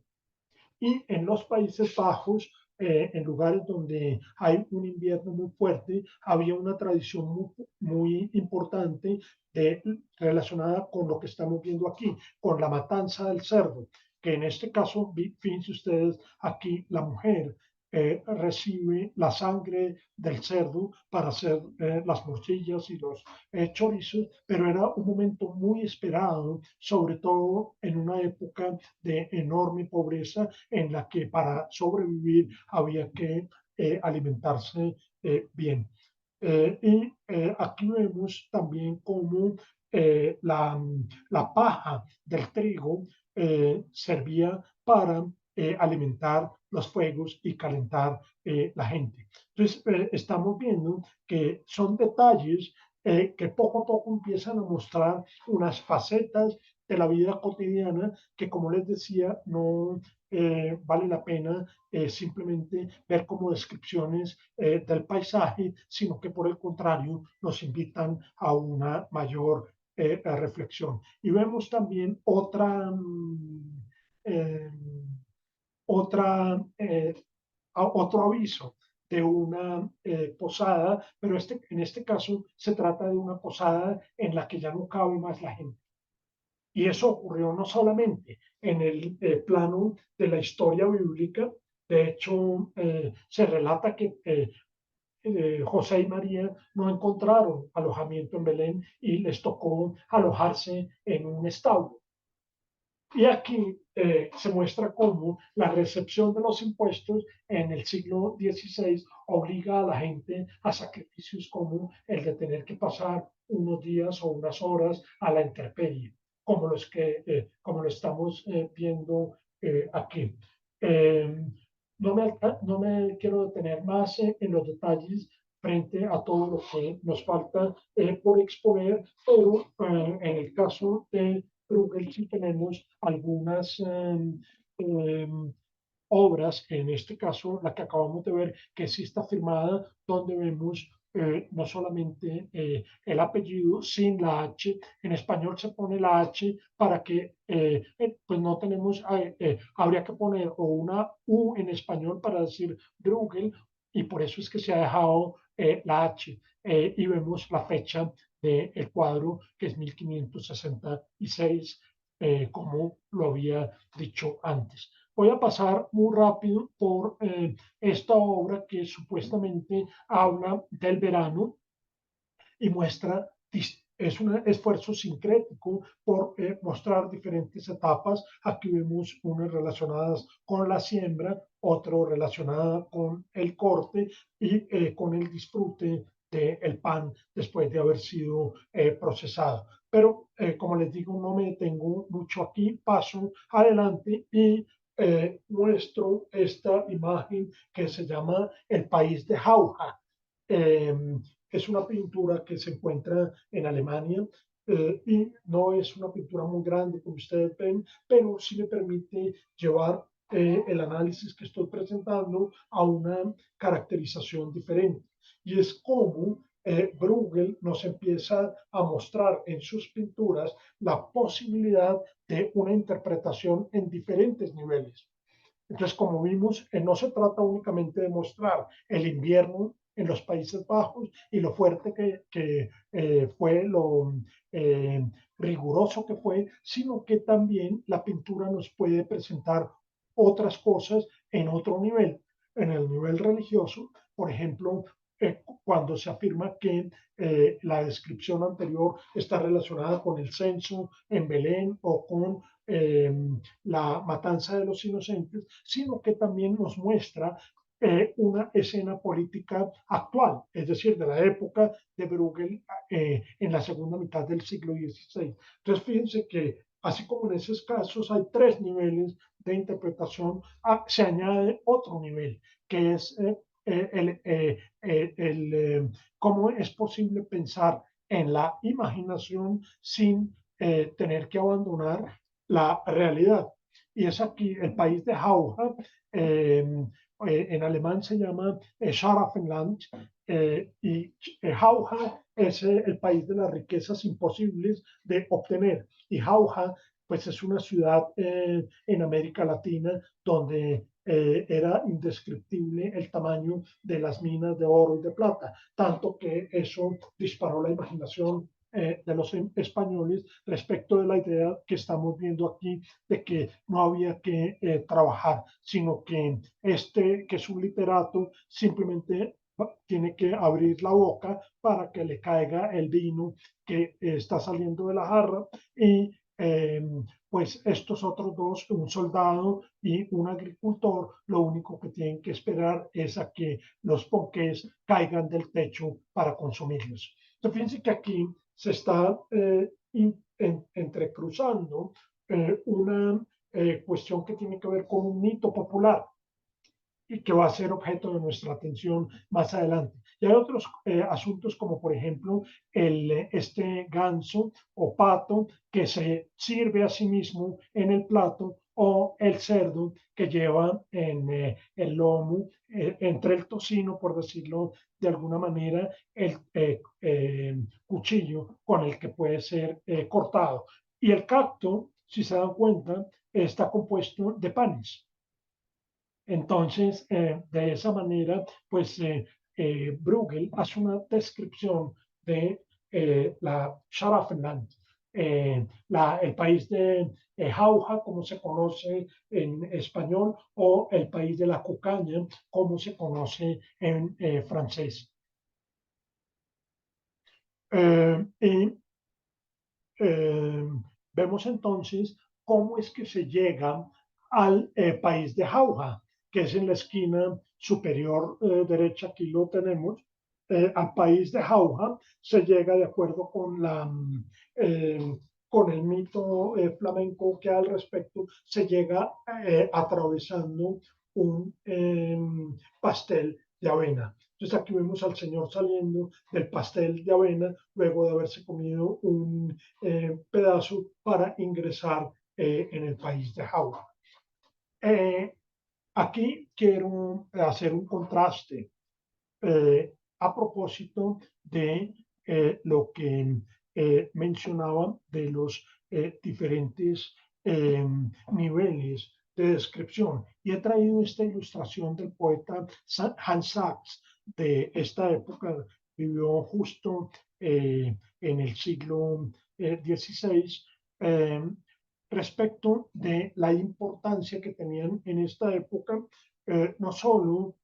Y en los Países Bajos, en lugares donde hay un invierno muy fuerte, había una tradición muy importante relacionada con lo que estamos viendo aquí, con la matanza del cerdo, que en este caso, fíjense ustedes, aquí la mujer recibe la sangre del cerdo para hacer las morcillas y los chorizos, pero era un momento muy esperado, sobre todo en una época de enorme pobreza en la que para sobrevivir había que alimentarse bien. Aquí vemos también cómo la paja del trigo servía para alimentar los fuegos y calentar la gente. Entonces, estamos viendo que son detalles que poco a poco empiezan a mostrar unas facetas de la vida cotidiana que, como les decía, no vale la pena simplemente ver como descripciones del paisaje, sino que por el contrario nos invitan a una mayor reflexión. Y vemos también eh, otro aviso de una posada, pero en este caso se trata de una posada en la que ya no cabe más la gente. Y eso ocurrió no solamente en el plano de la historia bíblica, de hecho se relata que José y María no encontraron alojamiento en Belén y les tocó alojarse en un establo. Y aquí se muestra cómo la recepción de los impuestos en el siglo XVI obliga a la gente a sacrificios como el de tener que pasar unos días o unas horas a la intemperie, como lo estamos viendo aquí. Eh, no me quiero detener más en los detalles frente a todo lo que nos falta por exponer, pero en el caso de Bruegel sí tenemos algunas eh, obras, en este caso la que acabamos de ver, que sí está firmada, donde vemos no solamente el apellido sin la H. En español se pone la H para que, pues no tenemos, habría que poner o una U en español para decir Bruegel, y por eso es que se ha dejado la H. Y vemos la fecha del cuadro, que es 1566, como lo había dicho antes. Voy a pasar muy rápido por esta obra que supuestamente habla del verano y muestra, es un esfuerzo sincrético por mostrar diferentes etapas. Aquí vemos unas relacionadas con la siembra, otro relacionada con el corte y con el disfrute del pan después de haber sido procesado. Pero como les digo, no me detengo mucho aquí, paso adelante y muestro esta imagen que se llama El país de Jauja. Eh, es una pintura que se encuentra en Alemania y no es una pintura muy grande, como ustedes ven, pero sí me permite llevar el análisis que estoy presentando a una caracterización diferente. Y es como Bruegel nos empieza a mostrar en sus pinturas la posibilidad de una interpretación en diferentes niveles. Entonces, como vimos, no se trata únicamente de mostrar el invierno en los Países Bajos y lo fuerte que fue, lo eh, riguroso que fue, sino que también la pintura nos puede presentar otras cosas en otro nivel. En el nivel religioso, por ejemplo, cuando se afirma que la descripción anterior está relacionada con el censo en Belén o con la matanza de los inocentes, sino que también nos muestra una escena política actual, es decir, de la época de Bruegel en la segunda mitad del siglo XVI. Entonces, fíjense que así como en esos casos hay tres niveles de interpretación, se añade otro nivel, que es cómo es posible pensar en la imaginación sin tener que abandonar la realidad. Y es aquí el país de Jauja, en alemán se llama Scharafenland, y Jauja es el país de las riquezas imposibles de obtener. Y Jauja, pues es una ciudad en América Latina donde era indescriptible el tamaño de las minas de oro y de plata, tanto que eso disparó la imaginación de los españoles respecto de la idea que estamos viendo aquí de que no había que trabajar, sino que que es un literato, simplemente tiene que abrir la boca para que le caiga el vino que está saliendo de la jarra y pues estos otros dos, un soldado y un agricultor, lo único que tienen que esperar es a que los ponqués caigan del techo para consumirlos. Entonces, fíjense que aquí se está entrecruzando una cuestión que tiene que ver con un mito popular y que va a ser objeto de nuestra atención más adelante. Y hay otros asuntos como por ejemplo este ganso o pato que se sirve a sí mismo en el plato o el cerdo que lleva en el lomo, entre el tocino, por decirlo de alguna manera, el cuchillo con el que puede ser cortado. Y el cacto, si se dan cuenta, está compuesto de panes. Entonces, de esa manera, pues Bruegel hace una descripción de la Scharafenland, el país de Jauja, como se conoce en español, o el país de la cucaña, como se conoce en francés. Y vemos entonces cómo es que se llega al país de Jauja, que es en la esquina superior derecha, aquí lo tenemos. Al país de Jauja se llega de acuerdo con eh, con el mito flamenco que al respecto se llega atravesando un pastel de avena. Entonces aquí vemos al señor saliendo del pastel de avena luego de haberse comido un pedazo para ingresar en el país de Jauja. Aquí quiero hacer un contraste. a propósito de lo que mencionaba de los diferentes niveles de descripción. Y he traído esta ilustración del poeta Hans Sachs de esta época. Vivió justo en el siglo XVI, respecto de la importancia que tenían en esta época no solo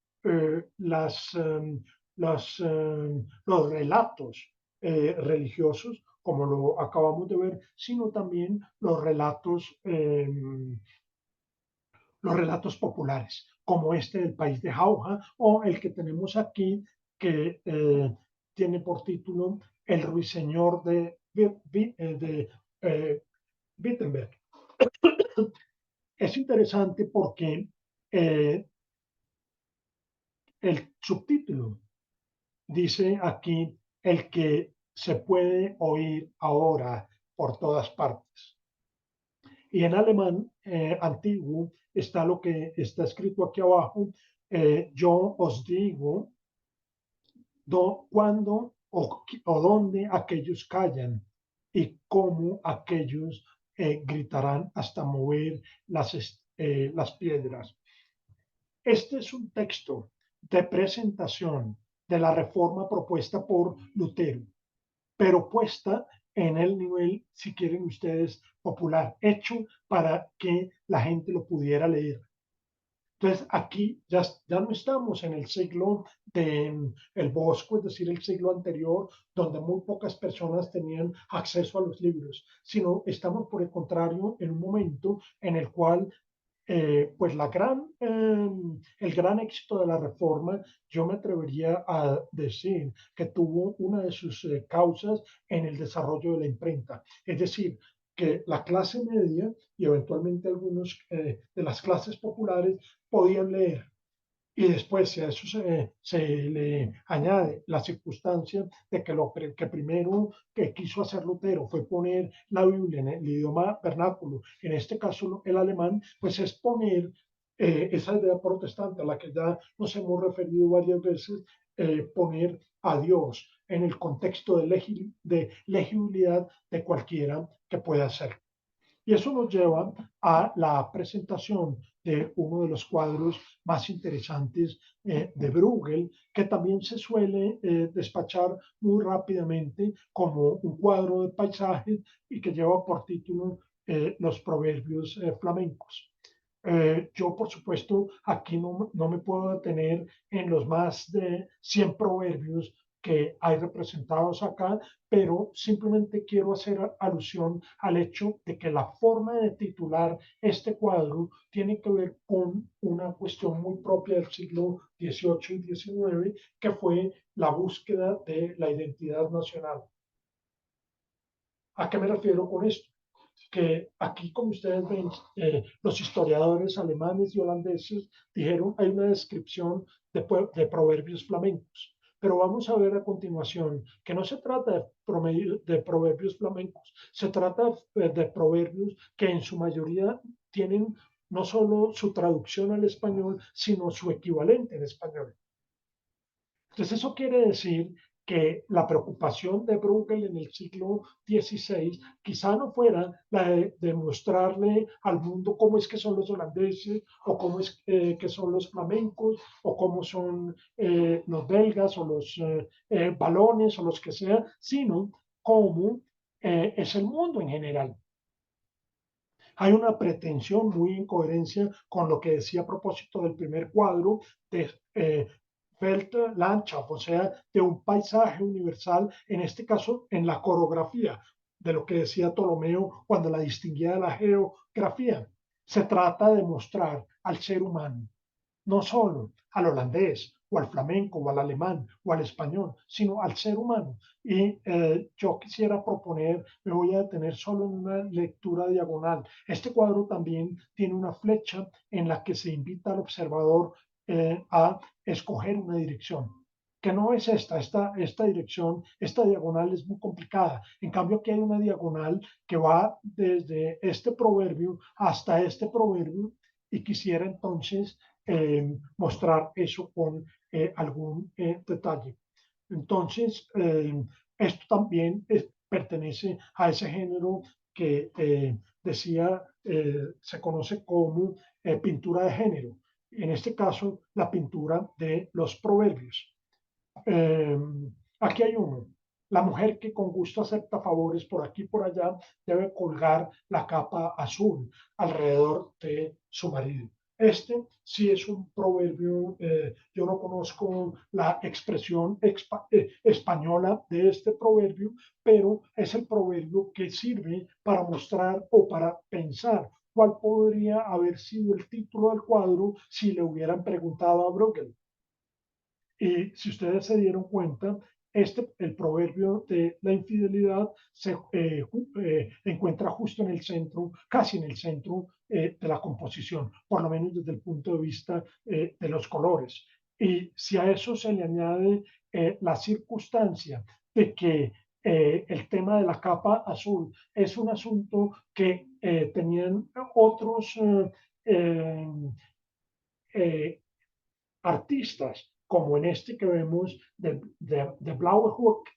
los relatos religiosos, como lo acabamos de ver, sino también los relatos populares, como este del país de Jauja o el que tenemos aquí, que tiene por título El ruiseñor de Wittenberg. Es interesante porque el subtítulo dice aquí el que se puede oír ahora por todas partes. Y en alemán antiguo está lo que está escrito aquí abajo. Yo os digo cuándo o dónde aquellos callan y cómo aquellos gritarán hasta mover las piedras. Este es un texto de presentación de la reforma propuesta por Lutero, pero puesta en el nivel, si quieren ustedes, popular, hecho para que la gente lo pudiera leer. Entonces, aquí ya no estamos en el siglo del Bosco, es decir, el siglo anterior, donde muy pocas personas tenían acceso a los libros, sino estamos, por el contrario, en un momento en el cual pues el gran éxito de la reforma, yo me atrevería a decir que tuvo una de sus causas en el desarrollo de la imprenta. Es decir, que la clase media y eventualmente algunos de las clases populares podían leer. Y después, si a eso se le añade la circunstancia de que lo que primero que quiso hacer Lutero fue poner la Biblia en el idioma vernáculo, en este caso el alemán, pues es poner esa idea protestante a la que ya nos hemos referido varias veces, poner a Dios en el contexto de legibilidad de cualquiera que pueda ser. Y eso nos lleva a la presentación de uno de los cuadros más interesantes de Bruegel, que también se suele despachar muy rápidamente como un cuadro de paisajes y que lleva por título Los proverbios flamencos. Yo, por supuesto, aquí no me puedo detener en los más de 100 proverbios que hay representados acá, pero simplemente quiero hacer alusión al hecho de que la forma de titular este cuadro tiene que ver con una cuestión muy propia del siglo XVIII y XIX, que fue la búsqueda de la identidad nacional. ¿A qué me refiero con esto? Que aquí, como ustedes ven, los historiadores alemanes y holandeses dijeron hay una descripción de proverbios flamencos. Pero vamos a ver a continuación que no se trata de proverbios flamencos, se trata de proverbios que en su mayoría tienen no solo su traducción al español, sino su equivalente en español. Entonces eso quiere decir que la preocupación de Bruegel en el siglo XVI quizá no fuera la de mostrarle al mundo cómo es que son los holandeses o cómo es que son los flamencos o cómo son los belgas o los balones o los que sea, sino cómo es el mundo en general. Hay una pretensión muy en coherencia con lo que decía a propósito del primer cuadro de Weltlandschaft, o sea, de un paisaje universal, en este caso en la coreografía, de lo que decía Ptolomeo cuando la distinguía de la geografía. Se trata de mostrar al ser humano, no solo al holandés o al flamenco o al alemán o al español, sino al ser humano. Y yo quisiera proponer, me voy a detener solo en una lectura diagonal. Este cuadro también tiene una flecha en la que se invita al observador a escoger una dirección, que no es esta dirección, esta diagonal es muy complicada. En cambio, aquí hay una diagonal que va desde este proverbio hasta este proverbio y quisiera entonces mostrar eso con algún detalle. Entonces, esto también pertenece a ese género que se conoce como pintura de género. En este caso, la pintura de los proverbios. Eh, Aquí hay uno. La mujer que con gusto acepta favores por aquí y por allá debe colgar la capa azul alrededor de su marido. Este sí es un proverbio, yo no conozco la expresión española de este proverbio, pero es el proverbio que sirve para mostrar o para pensar cuál podría haber sido el título del cuadro si le hubieran preguntado a Bruegel. Y si ustedes se dieron cuenta, el proverbio de la infidelidad se encuentra justo en el centro, casi en el centro de la composición, por lo menos desde el punto de vista de los colores. Y si a eso se le añade la circunstancia de que el tema de la capa azul es un asunto que tenían otros eh, eh, artistas, como en este que vemos de Blaue Hook,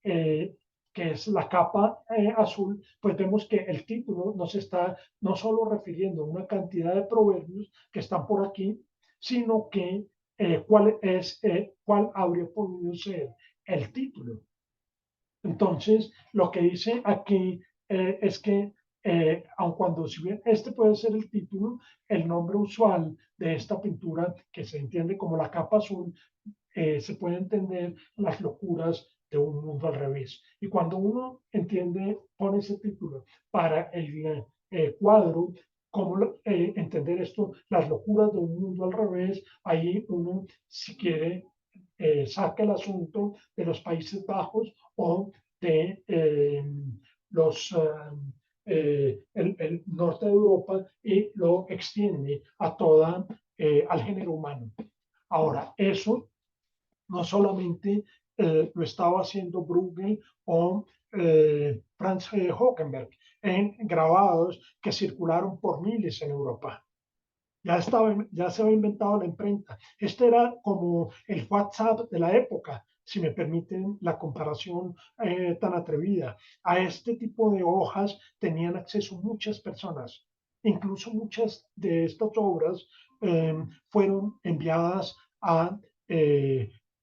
eh, que es la capa azul, pues vemos que el título nos está no solo refiriendo a una cantidad de proverbios que están por aquí, sino que cuál habría podido ser el título. Entonces, lo que dice aquí es que, aun cuando si bien este puede ser el título, el nombre usual de esta pintura, que se entiende como la capa azul, se puede entender las locuras de un mundo al revés. Y cuando uno entiende, pone ese título para el cuadro, cómo entender esto, las locuras de un mundo al revés, ahí uno, si quiere, saca el asunto de los Países Bajos o de el norte de Europa y lo extiende a al género humano. Ahora, eso no solamente lo estaba haciendo Bruegel o Franz Hockenberg en grabados que circularon por miles en Europa. Ya se había inventado la imprenta. Este era como el WhatsApp de la época, si me permiten la comparación tan atrevida. A este tipo de hojas tenían acceso muchas personas. Incluso muchas de estas obras fueron enviadas a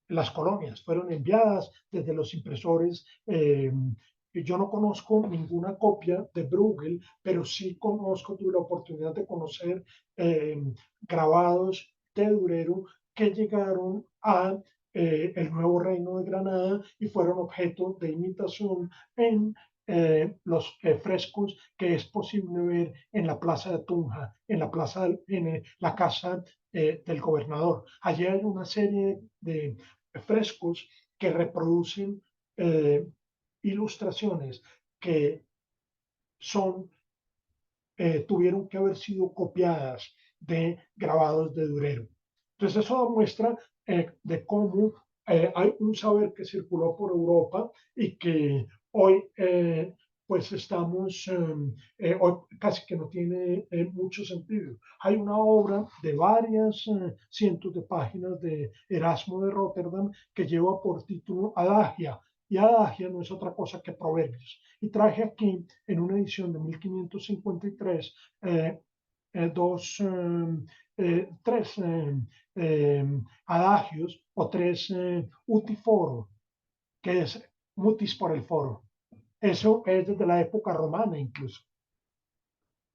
las colonias, fueron enviadas desde los impresores. Yo no conozco ninguna copia de Bruegel, pero sí conozco, tuve la oportunidad de conocer eh, grabados de Durero que llegaron a el nuevo reino de Granada y fueron objeto de imitación en los frescos que es posible ver en la plaza de Tunja, en la casa del gobernador. Allí hay una serie de frescos que reproducen ilustraciones que son tuvieron que haber sido copiadas de grabados de Durero. Entonces eso muestra de cómo hay un saber que circuló por Europa y que hoy pues estamos, hoy casi que no tiene mucho sentido. Hay una obra de varias cientos de páginas de Erasmo de Rotterdam que lleva por título Adagia, y Adagia no es otra cosa que proverbios. Y traje aquí, en una edición de 1553, tres adagios o tres utiforo, que es mutis por el foro. Eso es desde la época romana incluso.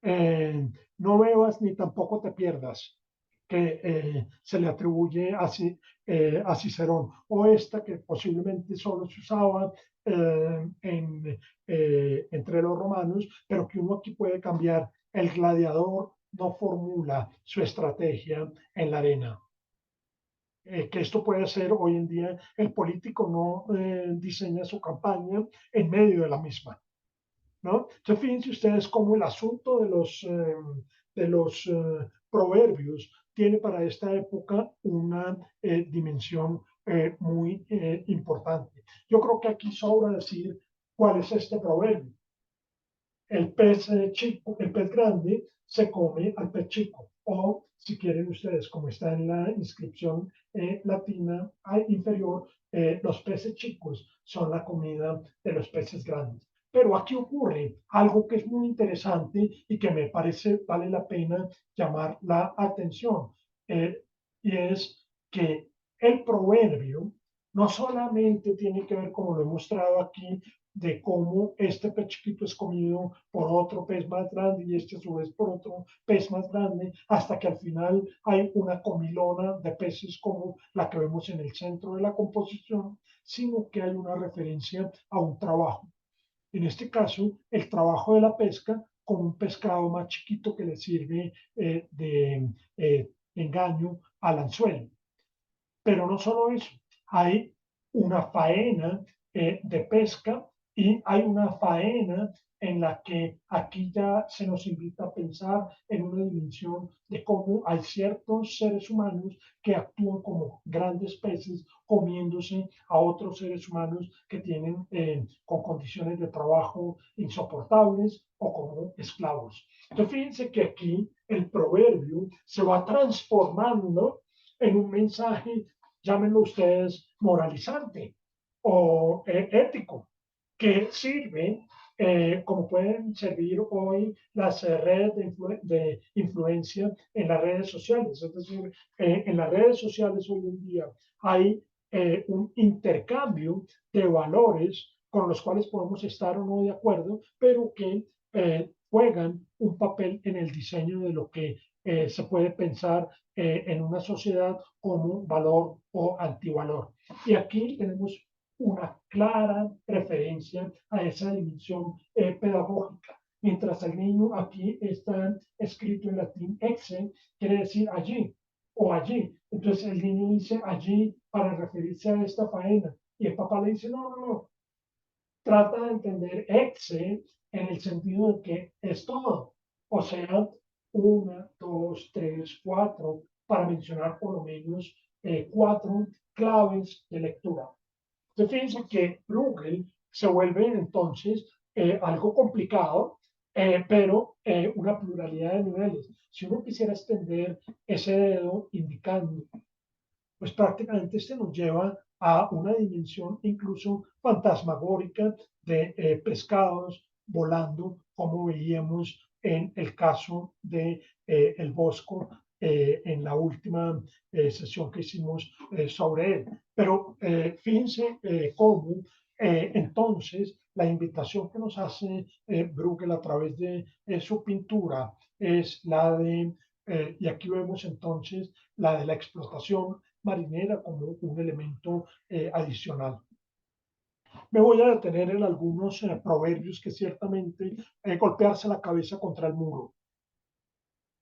No bebas ni tampoco te pierdas, que se le atribuye a Cicerón, o esta que posiblemente solo se usaba entre los romanos, pero que uno aquí puede cambiar. El gladiador no formula su estrategia en la arena. Que esto puede ser hoy en día, el político no diseña su campaña en medio de la misma. ¿No? Entonces, fíjense ustedes cómo el asunto de los proverbios tiene para esta época una dimensión muy importante. Yo creo que aquí sobra decir cuál es este proverbio. el pez chico, el pez grande se come al pez chico. O si quieren ustedes, como está en la inscripción latina inferior, los peces chicos son la comida de los peces grandes. Pero aquí ocurre algo que es muy interesante y que me parece vale la pena llamar la atención. Y es que el proverbio no solamente tiene que ver, como lo he mostrado aquí, de cómo este pez chiquito es comido por otro pez más grande y este a su vez por otro pez más grande, hasta que al final hay una comilona de peces como la que vemos en el centro de la composición, sino que hay una referencia a un trabajo. En este caso, el trabajo de la pesca con un pescado más chiquito que le sirve de engaño al anzuelo. Pero no solo eso, hay una faena de pesca y hay una faena en la que aquí ya se nos invita a pensar en una dimensión de cómo hay ciertos seres humanos que actúan como grandes peces comiéndose a otros seres humanos que tienen con condiciones de trabajo insoportables o como esclavos. Entonces fíjense que aquí el proverbio se va transformando en un mensaje, llámenlo ustedes, moralizante o ético, que sirve, como pueden servir hoy las redes de influencia en las redes sociales. Es decir, en las redes sociales hoy en día hay un intercambio de valores con los cuales podemos estar o no de acuerdo, pero que juegan un papel en el diseño de lo que se puede pensar en una sociedad como valor o antivalor. Y aquí tenemos una clara referencia a esa dimensión pedagógica. Mientras el niño aquí está escrito en latín exe, quiere decir allí o allí. Entonces el niño dice allí para referirse a esta faena. Y el papá le dice, no, no, no, trata de entender exe en el sentido de que es todo. O sea, una, dos, tres, cuatro, para mencionar por lo menos cuatro claves de lectura. Entonces, fíjense que Bruegel se vuelve entonces algo complicado, pero una pluralidad de niveles. Si uno quisiera extender ese dedo indicando, pues prácticamente este nos lleva a una dimensión incluso fantasmagórica de pescados volando, como veíamos en el caso de el Bosco en la última sesión que hicimos sobre él. Pero fíjense cómo entonces la invitación que nos hace Bruegel a través de su pintura es la de, y aquí vemos entonces la de la explotación marinera como un elemento adicional. Me voy a detener en algunos proverbios que ciertamente golpearse la cabeza contra el muro.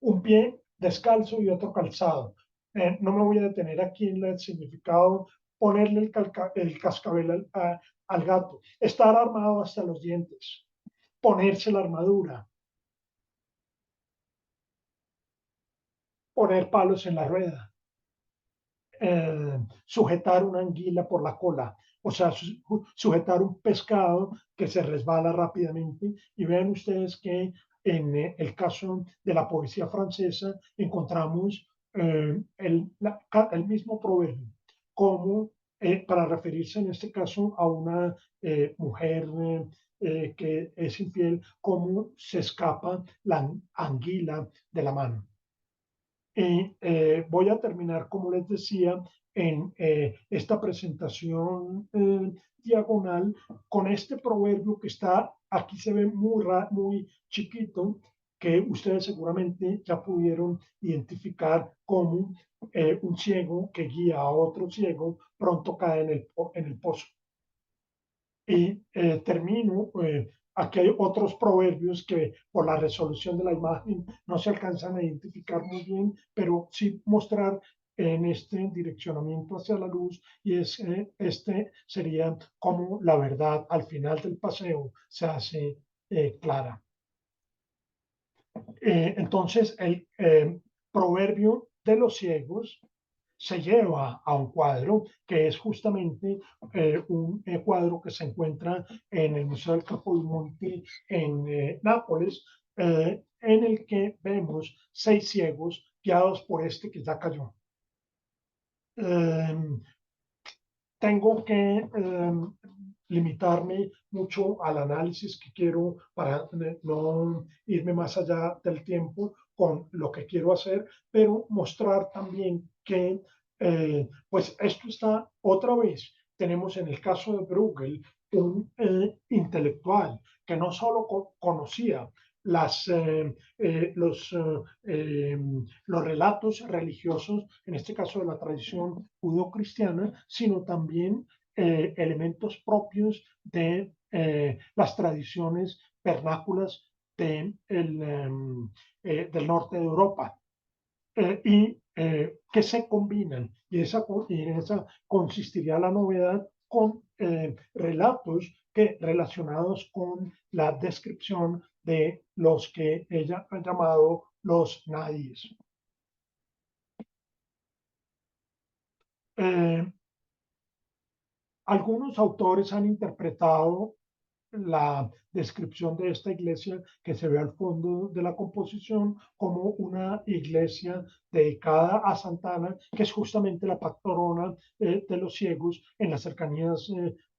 Un pie descalzo y otro calzado. No me voy a detener aquí en el significado, ponerle el cascabel al gato, estar armado hasta los dientes, ponerse la armadura, poner palos en la rueda, sujetar una anguila por la cola, o sea, sujetar un pescado que se resbala rápidamente. Y vean ustedes que en el caso de la poesía francesa encontramos el mismo proverbio, como para referirse en este caso a una mujer que es infiel, cómo se escapa la anguila de la mano. Y voy a terminar, como les decía, en esta presentación diagonal con este proverbio que está aquí, se ve muy chiquito, que ustedes seguramente ya pudieron identificar como un ciego que guía a otro ciego, pronto cae en el pozo. Y termino, aquí hay otros proverbios que por la resolución de la imagen no se alcanzan a identificar muy bien, pero sí mostrar en este direccionamiento hacia la luz, y es este sería como la verdad al final del paseo se hace clara. Entonces, el proverbio de los ciegos se lleva a un cuadro que es justamente un cuadro que se encuentra en el Museo del Capodimonte en Nápoles, en el que vemos 6 ciegos guiados por este que ya cayó. Eh, Tengo que limitarme mucho al análisis que quiero para no irme más allá del tiempo con lo que quiero hacer, pero mostrar también que pues esto está otra vez. Tenemos en el caso de Bruegel un intelectual que no solo conocía las, los relatos religiosos, en este caso de la tradición judeocristiana, sino también elementos propios de las tradiciones vernáculas del norte de Europa y que se combinan. Y en esa consistiría la novedad con relatos que, relacionados con la descripción de los que ella ha llamado los nadis. Eh, Algunos autores han interpretado la descripción de esta iglesia que se ve al fondo de la composición como una iglesia dedicada a Santana, que es justamente la patrona de los ciegos en las cercanías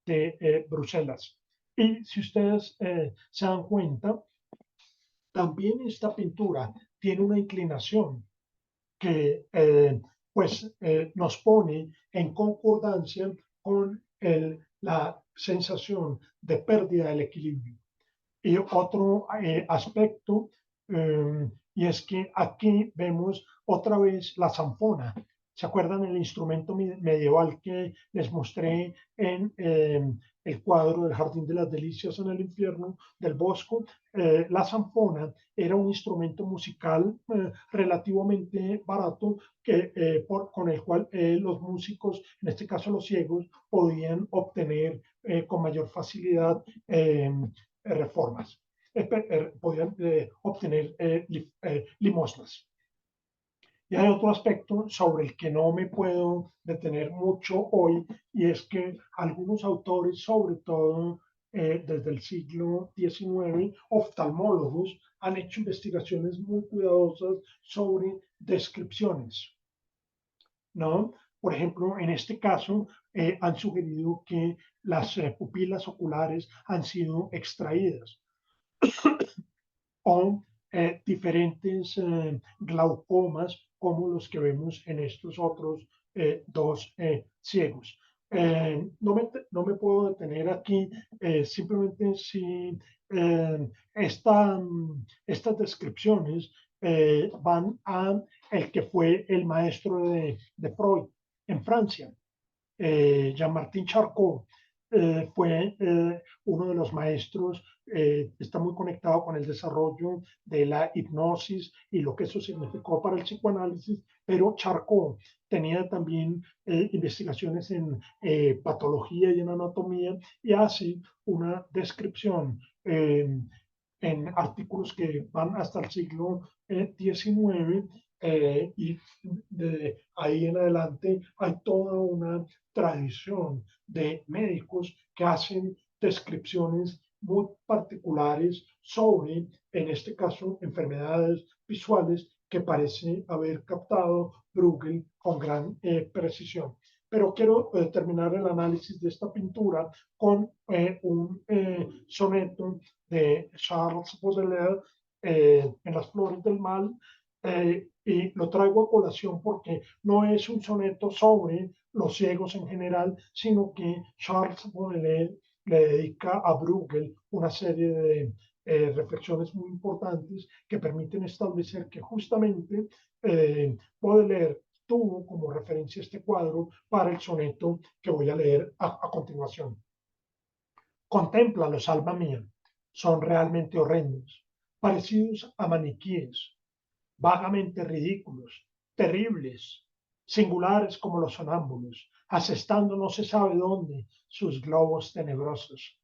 de Bruselas. Y si ustedes se dan cuenta, también esta pintura tiene una inclinación que nos pone en concordancia con la sensación de pérdida del equilibrio. Y otro aspecto, y es que aquí vemos otra vez la zanfona. ¿Se acuerdan el instrumento medieval que les mostré en el cuadro del Jardín de las Delicias en el infierno del Bosco? La zanfona era un instrumento musical relativamente barato con el cual los músicos, en este caso los ciegos, podían obtener con mayor facilidad reformas. Podían obtener limosnas. Y hay otro aspecto sobre el que no me puedo detener mucho hoy, y es que algunos autores, sobre todo desde el siglo XIX, oftalmólogos, han hecho investigaciones muy cuidadosas sobre descripciones, ¿no? Por ejemplo, en este caso, han sugerido que las pupilas oculares han sido extraídas o diferentes glaucomas como los que vemos en estos otros dos ciegos. No me puedo detener aquí, simplemente si estas descripciones van a el que fue el maestro de Freud en Francia, Jean-Martin Charcot. Fue uno de los maestros, está muy conectado con el desarrollo de la hipnosis y lo que eso significó para el psicoanálisis, pero Charcot tenía también investigaciones en patología y en anatomía, y hace una descripción en artículos que van hasta el siglo XIX, y de ahí en adelante hay toda una tradición de médicos que hacen descripciones muy particulares sobre, en este caso, enfermedades visuales que parece haber captado Bruegel con gran precisión. Pero quiero terminar el análisis de esta pintura con un soneto de Charles Baudelaire en Las Flores del Mal, y lo traigo a colación porque no es un soneto sobre los ciegos en general, sino que Charles Baudelaire le dedica a Bruegel una serie de reflexiones muy importantes que permiten establecer que justamente Baudelaire tuvo como referencia este cuadro para el soneto que voy a leer a continuación. Contémplalos, alma mía, son realmente horrendos, parecidos a maniquíes, vagamente ridículos, terribles, singulares como los sonámbulos, asestando no se sabe dónde sus globos tenebrosos.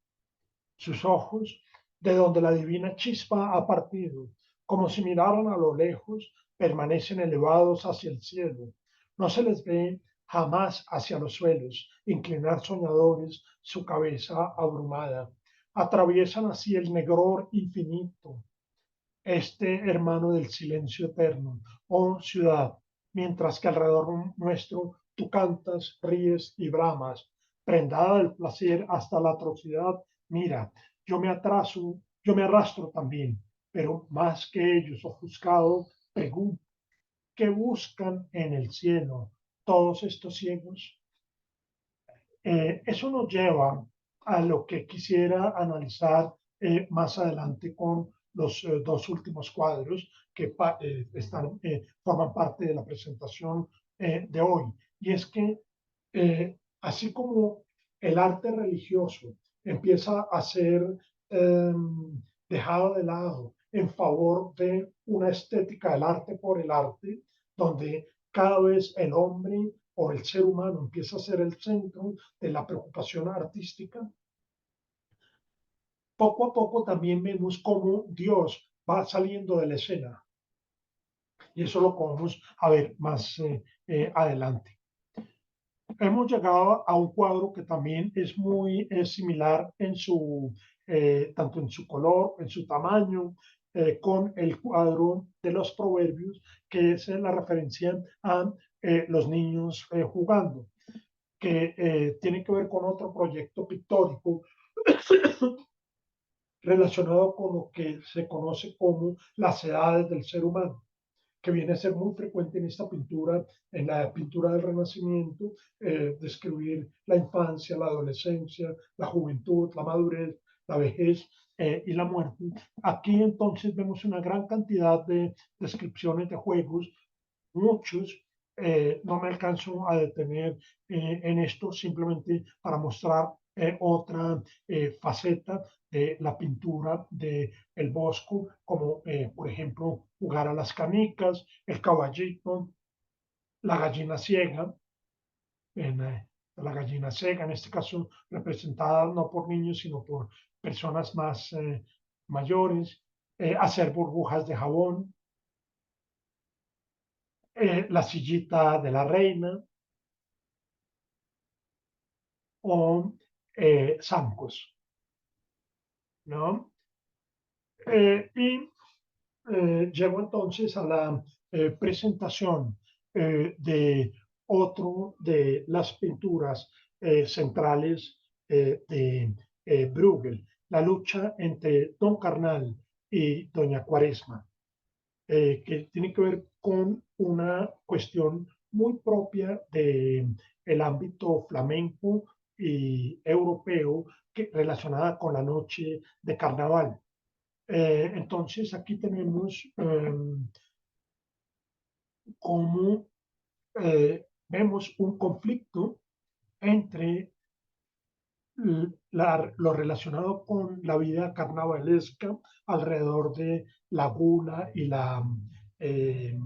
Sus ojos, de donde la divina chispa ha partido, como si miraran a lo lejos, permanecen elevados hacia el cielo, No se les ve jamás hacia los suelos, inclinar soñadores su cabeza abrumada. Atraviesan así el negror infinito, este hermano del silencio eterno, oh ciudad, mientras que alrededor nuestro tú cantas, ríes y bramas, prendada del placer hasta la atrocidad. Mira, yo me arrastro también, pero más que ellos, ofuscado, pregunto, ¿qué buscan en el cielo todos estos ciegos? Eso nos lleva a lo que quisiera analizar más adelante con los dos últimos cuadros que forman parte de la presentación de hoy. Y es que así como el arte religioso empieza a ser eh, dejado de lado en favor de una estética del arte por el arte, donde cada vez el hombre o el ser humano empieza a ser el centro de la preocupación artística, poco a poco también vemos cómo Dios va saliendo de la escena. Y eso lo vamos a ver más adelante. Hemos llegado a un cuadro que también es muy similar en tanto en su color, en su tamaño, con el cuadro de los proverbios, que es la referencia a los niños jugando, que tiene que ver con otro proyecto pictórico relacionado con lo que se conoce como las edades del ser humano, que viene a ser muy frecuente en esta pintura, en la pintura del Renacimiento, describir la infancia, la adolescencia, la juventud, la madurez, la vejez y la muerte. Aquí entonces vemos una gran cantidad de descripciones de juegos, muchos. No me alcanzo a detener en esto simplemente para mostrar otra faceta de la pintura de el Bosco, como por ejemplo jugar a las canicas, el caballito, la gallina ciega, la gallina ciega, en este caso representada no por niños, sino por personas más mayores, hacer burbujas de jabón, la sillita de la reina o zancos, ¿no? Y llego entonces a la presentación de otro de las pinturas centrales de Bruegel, la lucha entre Don Carnal y Doña Cuaresma, que tiene que ver con una cuestión muy propia del ámbito flamenco y europeo relacionada con la noche de carnaval. Entonces aquí tenemos cómo vemos un conflicto entre lo relacionado con la vida carnavalesca alrededor de la gula y la eh,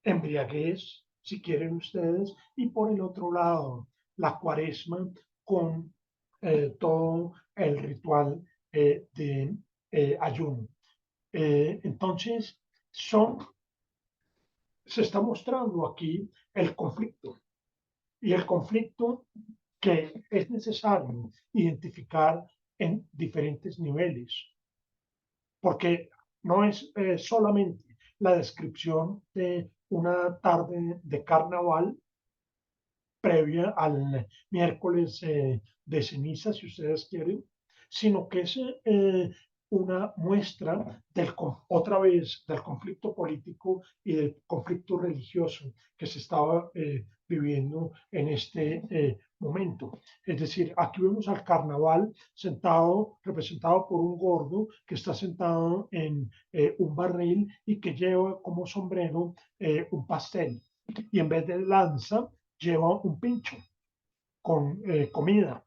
embriaguez, si quieren ustedes, y por el otro lado, la cuaresma con todo el ritual de ayuno. Entonces, se está mostrando aquí el conflicto y el conflicto que es necesario identificar en diferentes niveles, porque no es solamente la descripción de una tarde de carnaval previa al miércoles de ceniza, si ustedes quieren, sino que es una muestra otra vez del conflicto político y del conflicto religioso que se estaba viviendo en este momento. Es decir, aquí vemos al carnaval sentado, representado por un gordo que está sentado en un barril y que lleva como sombrero un pastel. Y en vez de lanza, lleva un pincho con comida,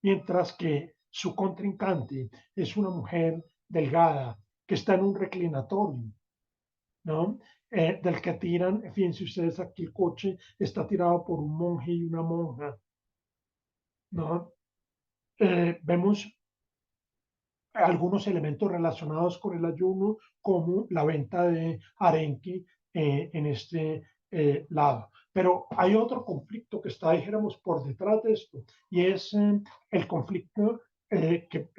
mientras que su contrincante es una mujer delgada que está en un reclinatorio, ¿no? Del que tiran, fíjense ustedes aquí el coche está tirado por un monje y una monja, ¿no? Vemos algunos elementos relacionados con el ayuno, como la venta de arenque en este lado. Pero hay otro conflicto que está, dijéramos, por detrás de esto, y es el conflicto que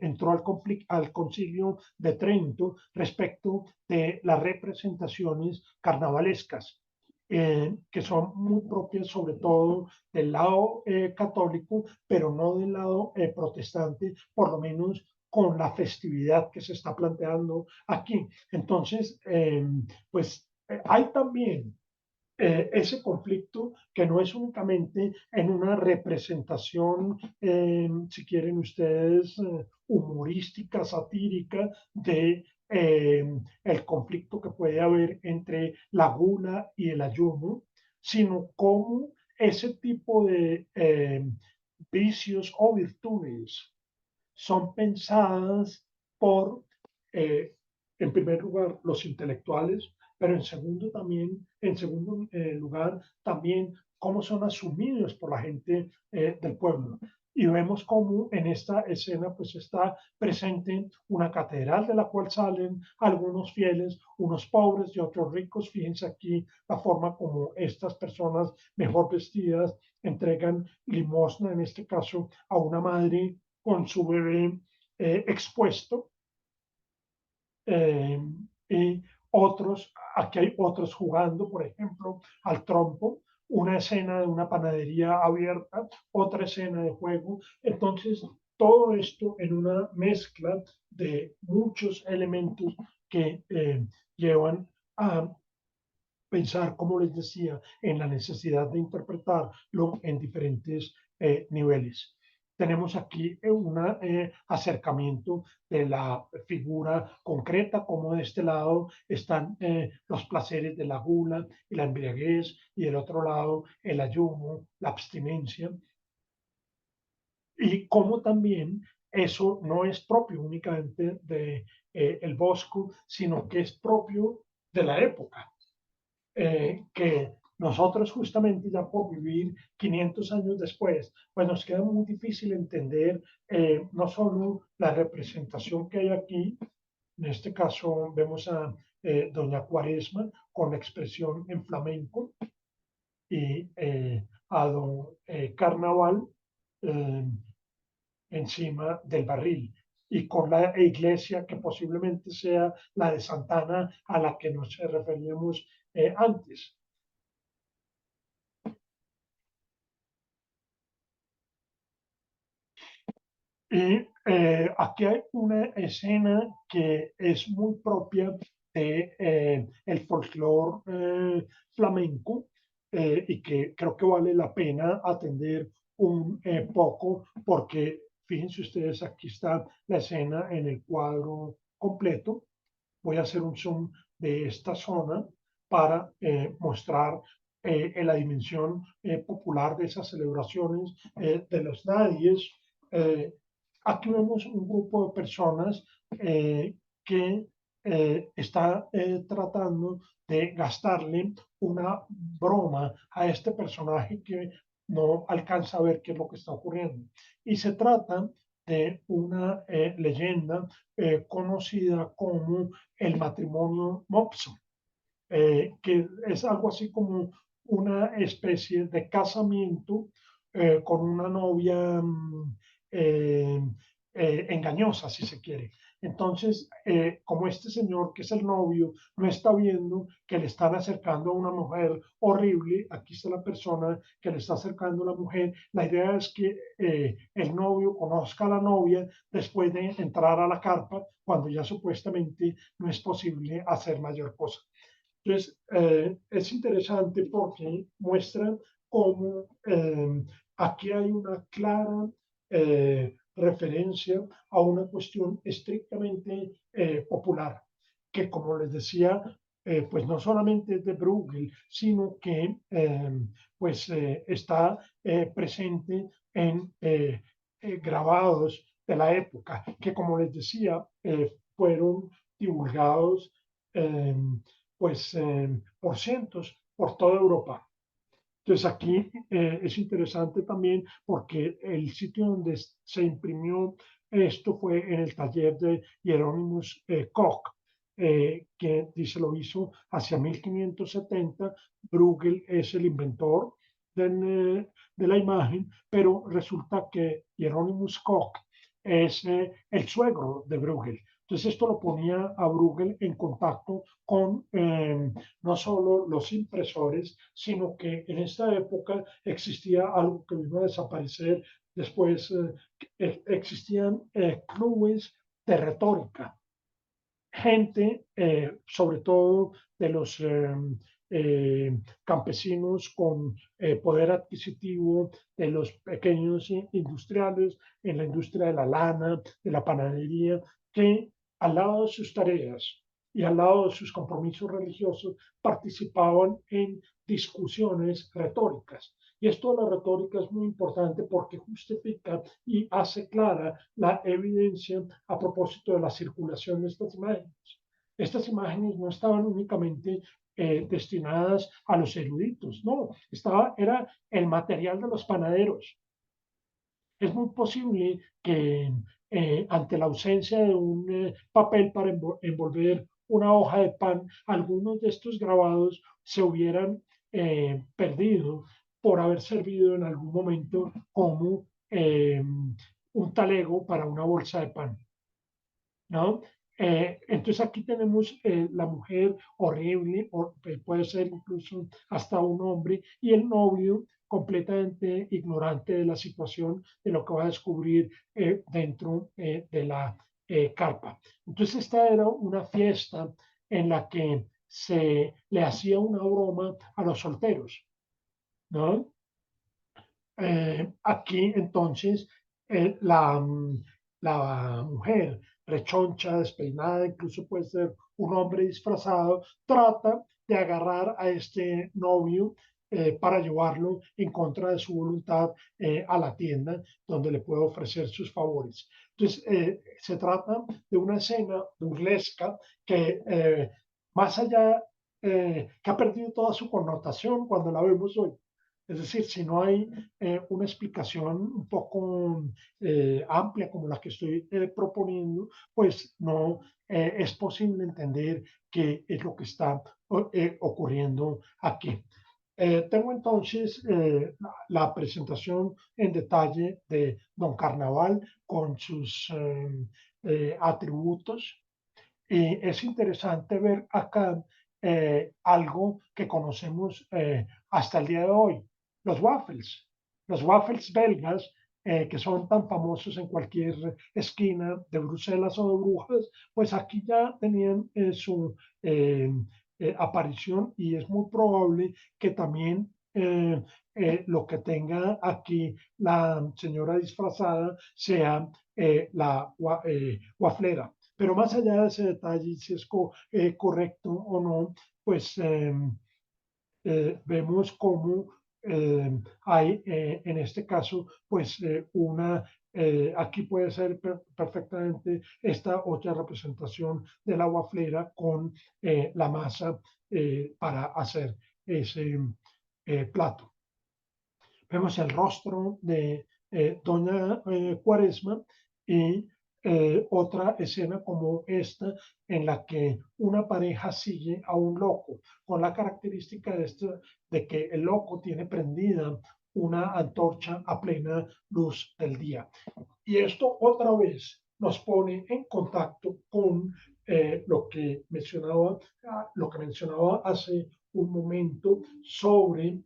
entró al Concilio de Trento respecto de las representaciones carnavalescas, que son muy propias sobre todo del lado católico, pero no del lado protestante, por lo menos con la festividad que se está planteando aquí. Entonces, pues hay también ese conflicto que no es únicamente en una representación, si quieren ustedes, humorística, satírica de el conflicto que puede haber entre la gula y el ayuno, sino cómo ese tipo de vicios o virtudes son pensadas por, eh, en primer lugar, los intelectuales, pero en segundo lugar, también cómo son asumidos por la gente del pueblo. Y vemos cómo en esta escena pues está presente una catedral de la cual salen algunos fieles, unos pobres y otros ricos. Fíjense aquí la forma como estas personas mejor vestidas entregan limosna, en este caso a una madre con su bebé expuesto, eh, y otros, aquí hay otros jugando, por ejemplo, al trompo, una escena de una panadería abierta, otra escena de juego. Entonces, todo esto en una mezcla de muchos elementos que llevan a pensar, como les decía, en la necesidad de interpretarlo en diferentes niveles. Tenemos aquí un acercamiento de la figura concreta, como de este lado están los placeres de la gula y la embriaguez, y del otro lado el ayuno, la abstinencia, y cómo también eso no es propio únicamente de el Bosco, sino que es propio de la época, que nosotros justamente ya por vivir 500 años después, pues nos queda muy difícil entender no solo la representación que hay aquí, en este caso vemos a Doña Cuaresma con la expresión en flamenco, y a Don Carnaval eh, encima del barril, y con la iglesia que posiblemente sea la de Santana a la que nos referíamos antes. Y aquí hay una escena que es muy propia de el folclore flamenco, y que creo que vale la pena atender un poco, porque fíjense ustedes, aquí está la escena en el cuadro completo. Voy a hacer un zoom de esta zona para mostrar la dimensión popular de esas celebraciones de los nadies. Eh, Aquí vemos un grupo de personas que está tratando de gastarle una broma a este personaje que no alcanza a ver qué es lo que está ocurriendo. Y se trata de una leyenda conocida como el matrimonio Mopso, que es algo así como una especie de casamiento con una novia eh, engañosa, si se quiere. Entonces, como este señor, que es el novio, no está viendo que le están acercando a una mujer horrible, aquí está la persona que le está acercando a la mujer, la idea es que el novio conozca a la novia después de entrar a la carpa, cuando ya supuestamente no es posible hacer mayor cosa. Entonces, es interesante porque muestran cómo aquí hay una clara referencia a una cuestión estrictamente popular, que como les decía, pues no solamente es de Bruegel, sino que pues está presente en grabados de la época, que como les decía, fueron divulgados eh, pues por cientos por toda Europa. Entonces aquí es interesante también porque el sitio donde se imprimió esto fue en el taller de Hieronymus Koch, que dice lo hizo hacia 1570. Bruegel es el inventor de la imagen, pero resulta que Hieronymus Koch es el suegro de Bruegel. Entonces esto lo ponía a Bruegel en contacto con no solo los impresores, sino que en esta época existía algo que vino a desaparecer después. Existían clubes de retórica, gente, sobre todo de los campesinos con poder adquisitivo, de los pequeños industriales en la industria de la lana, de la panadería, que al lado de sus tareas y al lado de sus compromisos religiosos participaban en discusiones retóricas. Y esto de la retórica es muy importante porque justifica y hace clara la evidencia a propósito de la circulación de estas imágenes. Estas imágenes no estaban únicamente destinadas a los eruditos, no, era el material de los panaderos. Es muy posible que ante la ausencia de un papel para envolver una hoja de pan, algunos de estos grabados se hubieran perdido por haber servido en algún momento como un talego para una bolsa de pan, ¿no? Entonces aquí tenemos la mujer horrible, o puede ser incluso hasta un hombre, y el novio completamente ignorante de la situación, de lo que va a descubrir dentro de la carpa. Entonces esta era una fiesta en la que se le hacía una broma a los solteros, ¿no? Aquí entonces la mujer rechoncha, despeinada, incluso puede ser un hombre disfrazado, trata de agarrar a este novio para llevarlo en contra de su voluntad a la tienda donde le puede ofrecer sus favores. Entonces, se trata de una escena burlesca que más allá, que ha perdido toda su connotación cuando la vemos hoy. Es decir, si no hay una explicación un poco amplia como la que estoy proponiendo, pues no es posible entender qué es lo que está ocurriendo aquí. Tengo entonces la presentación en detalle de Don Carnaval con sus atributos. Y es interesante ver acá algo que conocemos hasta el día de hoy, los waffles. Los waffles belgas, que son tan famosos en cualquier esquina de Bruselas o de Brujas, pues aquí ya tenían su aparición, y es muy probable que también lo que tenga aquí la señora disfrazada sea la waflera. Pero más allá de ese detalle, si es correcto o no, pues vemos cómo hay en este caso, pues aquí puede ser perfectamente esta otra representación del agua flera con la masa para hacer ese plato. Vemos el rostro de Doña Cuaresma y otra escena como esta en la que una pareja sigue a un loco, con la característica de que el loco tiene prendida una antorcha a plena luz del día. Y esto otra vez nos pone en contacto con lo que mencionaba hace un momento sobre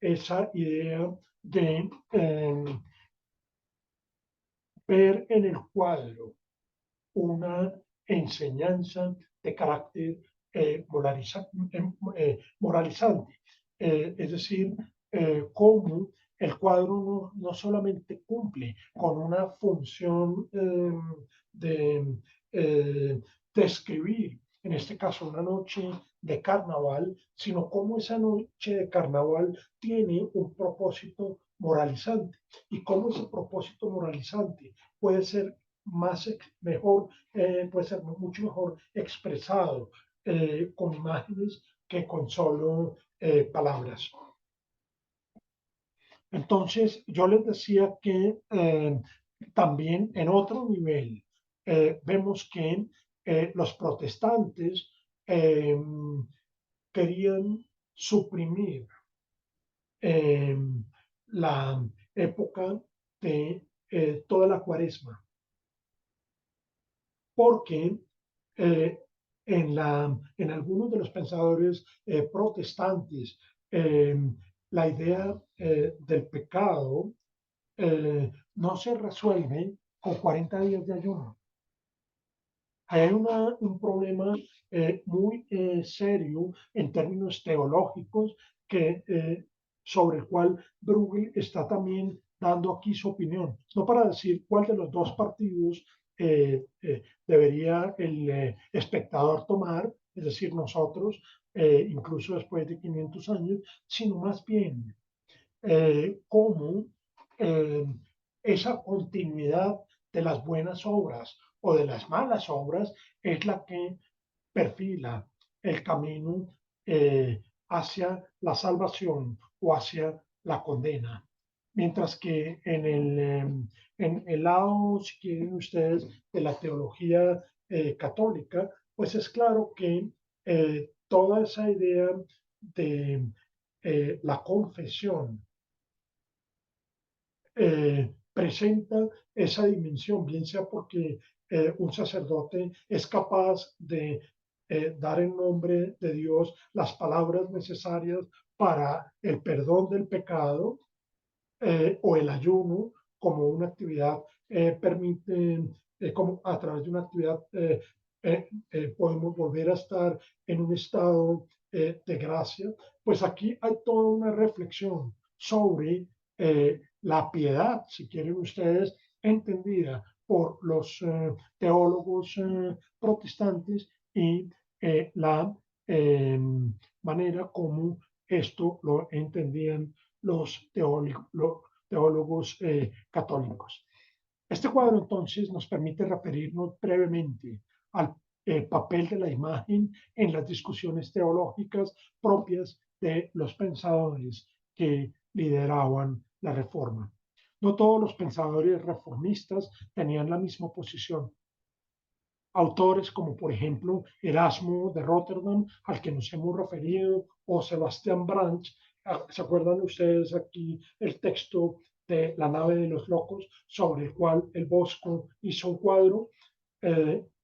esa idea de ver en el cuadro una enseñanza de carácter moralizante. Es decir, cómo el cuadro no solamente cumple con una función de describir, en este caso, una noche de carnaval, sino cómo esa noche de carnaval tiene un propósito moralizante, y cómo ese propósito moralizante puede ser mejor, puede ser mucho mejor expresado con imágenes que con solo palabras. Entonces, yo les decía que también en otro nivel vemos que los protestantes eh, querían suprimir la época de toda la cuaresma, porque eh, en algunos de los pensadores protestantes eh, la idea del pecado no se resuelve con 40 días de ayuno. Hay un problema muy serio en términos teológicos sobre el cual Bruegel está también dando aquí su opinión. No para decir cuál de los dos partidos debería el espectador tomar, es decir, nosotros, incluso después de 500 años, sino más bien cómo eh, esa continuidad de las buenas obras o de las malas obras es la que perfila el camino hacia la salvación o hacia la condena. Mientras que en el lado, si quieren ustedes, de la teología católica, pues es claro que toda esa idea de la confesión presenta esa dimensión, bien sea porque un sacerdote es capaz de dar en nombre de Dios las palabras necesarias para el perdón del pecado, o el ayuno como una actividad permite, como a través de una actividad podemos volver a estar en un estado de gracia. Pues aquí hay toda una reflexión sobre la piedad, si quieren ustedes, entendida por los teólogos protestantes y la eh, manera como esto lo entendían los teólogos católicos. Este cuadro entonces nos permite referirnos brevemente al papel de la imagen en las discusiones teológicas propias de los pensadores que lideraban la reforma. No todos los pensadores reformistas tenían la misma posición. Autores como por ejemplo Erasmo de Rotterdam, al que nos hemos referido, o Sebastián Brandt. ¿Se acuerdan ustedes aquí el texto de La nave de los locos, sobre el cual el Bosco hizo un cuadro?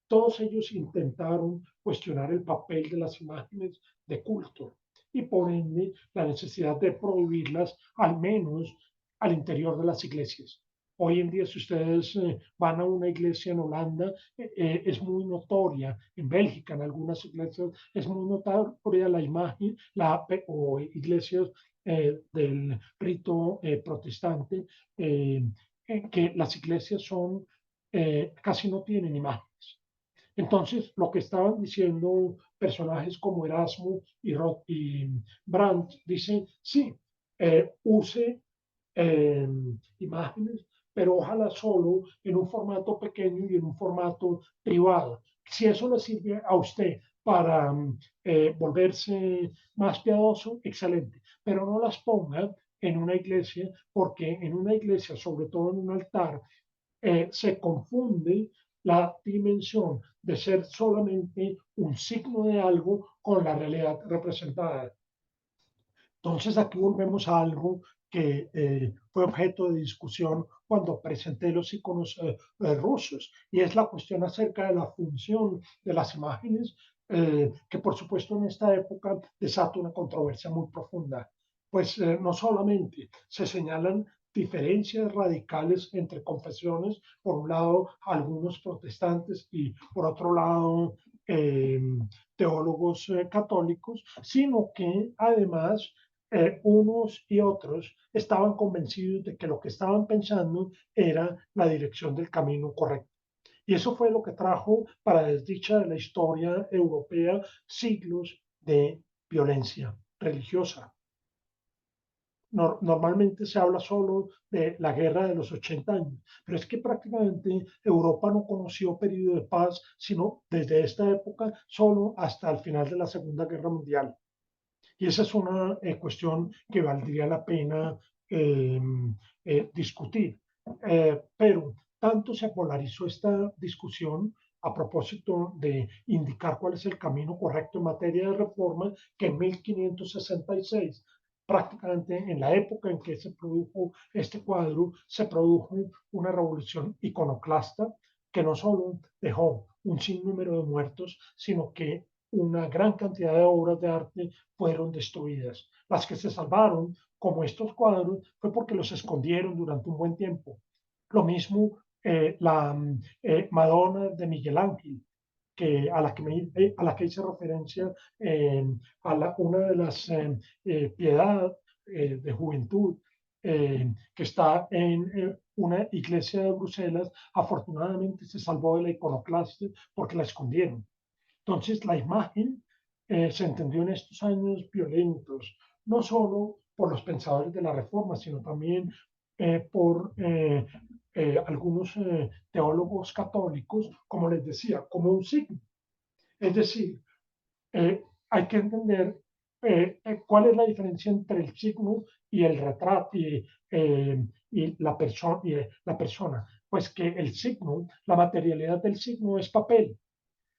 Todos ellos intentaron cuestionar el papel de las imágenes de culto y por ende la necesidad de prohibirlas, al menos al interior de las iglesias. Hoy en día, si ustedes van a una iglesia en Holanda, es muy notoria, en Bélgica, en algunas iglesias, es muy notoria la imagen, o iglesias del rito protestante, en que las iglesias son, casi no tienen imágenes. Entonces, lo que estaban diciendo personajes como Erasmo y Brandt, dicen, sí, use eh, imágenes, pero ojalá solo en un formato pequeño y en un formato privado. Si eso le sirve a usted para volverse más piadoso, excelente, pero no las ponga en una iglesia, porque en una iglesia, sobre todo en un altar, se confunde la dimensión de ser solamente un signo de algo con la realidad representada. Entonces aquí volvemos a algo que fue objeto de discusión cuando presenté los iconos rusos, y es la cuestión acerca de la función de las imágenes, que por supuesto en esta época desata una controversia muy profunda. Pues no solamente se señalan diferencias radicales entre confesiones, por un lado algunos protestantes y por otro lado eh, teólogos católicos, sino que además unos y otros estaban convencidos de que lo que estaban pensando era la dirección del camino correcto. Y eso fue lo que trajo, para desdicha de la historia europea, siglos de violencia religiosa. Normalmente se habla solo de la guerra de los 80 años, pero es que prácticamente Europa no conoció periodo de paz, sino desde esta época solo hasta el final de la Segunda Guerra Mundial. Y esa es una cuestión que valdría la pena eh, discutir. Pero tanto se polarizó esta discusión a propósito de indicar cuál es el camino correcto en materia de reforma, que en 1566, prácticamente en la época en que se produjo este cuadro, se produjo una revolución iconoclasta que no solo dejó un sinnúmero de muertos, sino que una gran cantidad de obras de arte fueron destruidas. Las que se salvaron, como estos cuadros, fue porque los escondieron durante un buen tiempo. Lo mismo la Madonna de Miguel Ángel, a la que hice referencia, una de las piedad de juventud que está en una iglesia de Bruselas. Afortunadamente se salvó de la iconoclastia porque la escondieron. Entonces la imagen se entendió en estos años violentos, no solo por los pensadores de la Reforma, sino también por algunos teólogos católicos, como les decía, como un signo. Es decir, hay que entender cuál es la diferencia entre el signo y el retrato y la persona. Pues que el signo, la materialidad del signo es papel,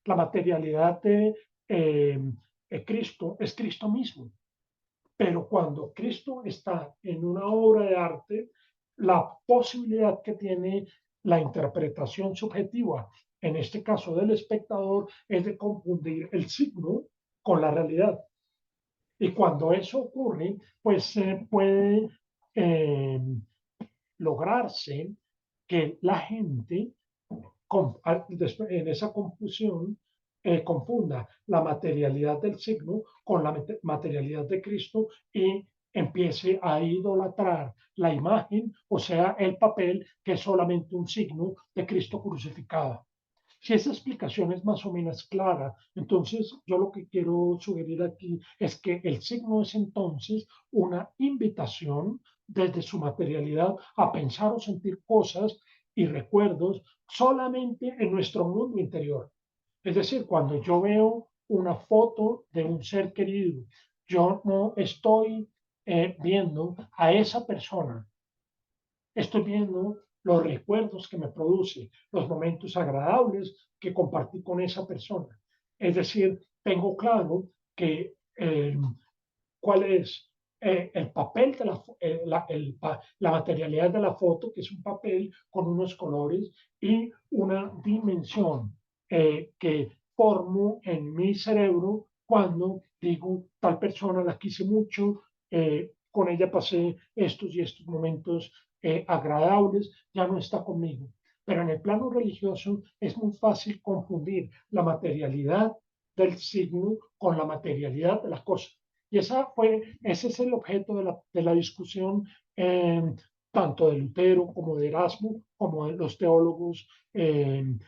la materialidad eh, de Cristo es Cristo mismo. Pero cuando Cristo está en una obra de arte, la posibilidad que tiene la interpretación subjetiva, en este caso del espectador, es de confundir el signo con la realidad. Y cuando eso ocurre, pues se puede eh, lograrse que la gente en esa confusión confunda la materialidad del signo con la materialidad de Cristo y empiece a idolatrar la imagen, o sea, el papel, que es solamente un signo de Cristo crucificado. Si esa explicación es más o menos clara, entonces yo lo que quiero sugerir aquí es que el signo es entonces una invitación desde su materialidad a pensar o sentir cosas y recuerdos solamente en nuestro mundo interior. Es decir, cuando yo veo una foto de un ser querido, yo no estoy viendo a esa persona, estoy viendo los recuerdos que me produce, los momentos agradables que compartí con esa persona. Es decir, tengo claro que cuál es el papel de la materialidad de la foto, que es un papel con unos colores y una dimensión que formo en mi cerebro cuando digo tal persona la quise mucho, con ella pasé estos y estos momentos agradables, ya no está conmigo. Pero en el plano religioso es muy fácil confundir la materialidad del signo con la materialidad de la cosa. Y ese es el objeto de la discusión tanto de Lutero como de Erasmo, como de los teólogos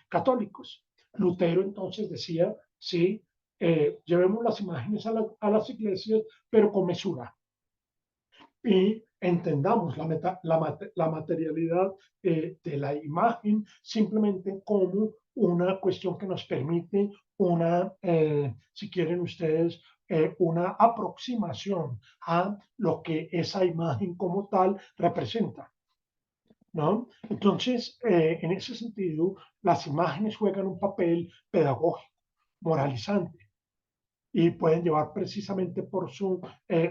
católicos. Lutero entonces decía, sí, llevemos las imágenes a las iglesias, pero con mesura. Y entendamos la materialidad de la imagen simplemente como una cuestión que nos permite si quieren ustedes, una aproximación a lo que esa imagen como tal representa, ¿no? Entonces, en ese sentido, las imágenes juegan un papel pedagógico, moralizante, y pueden llevar precisamente por su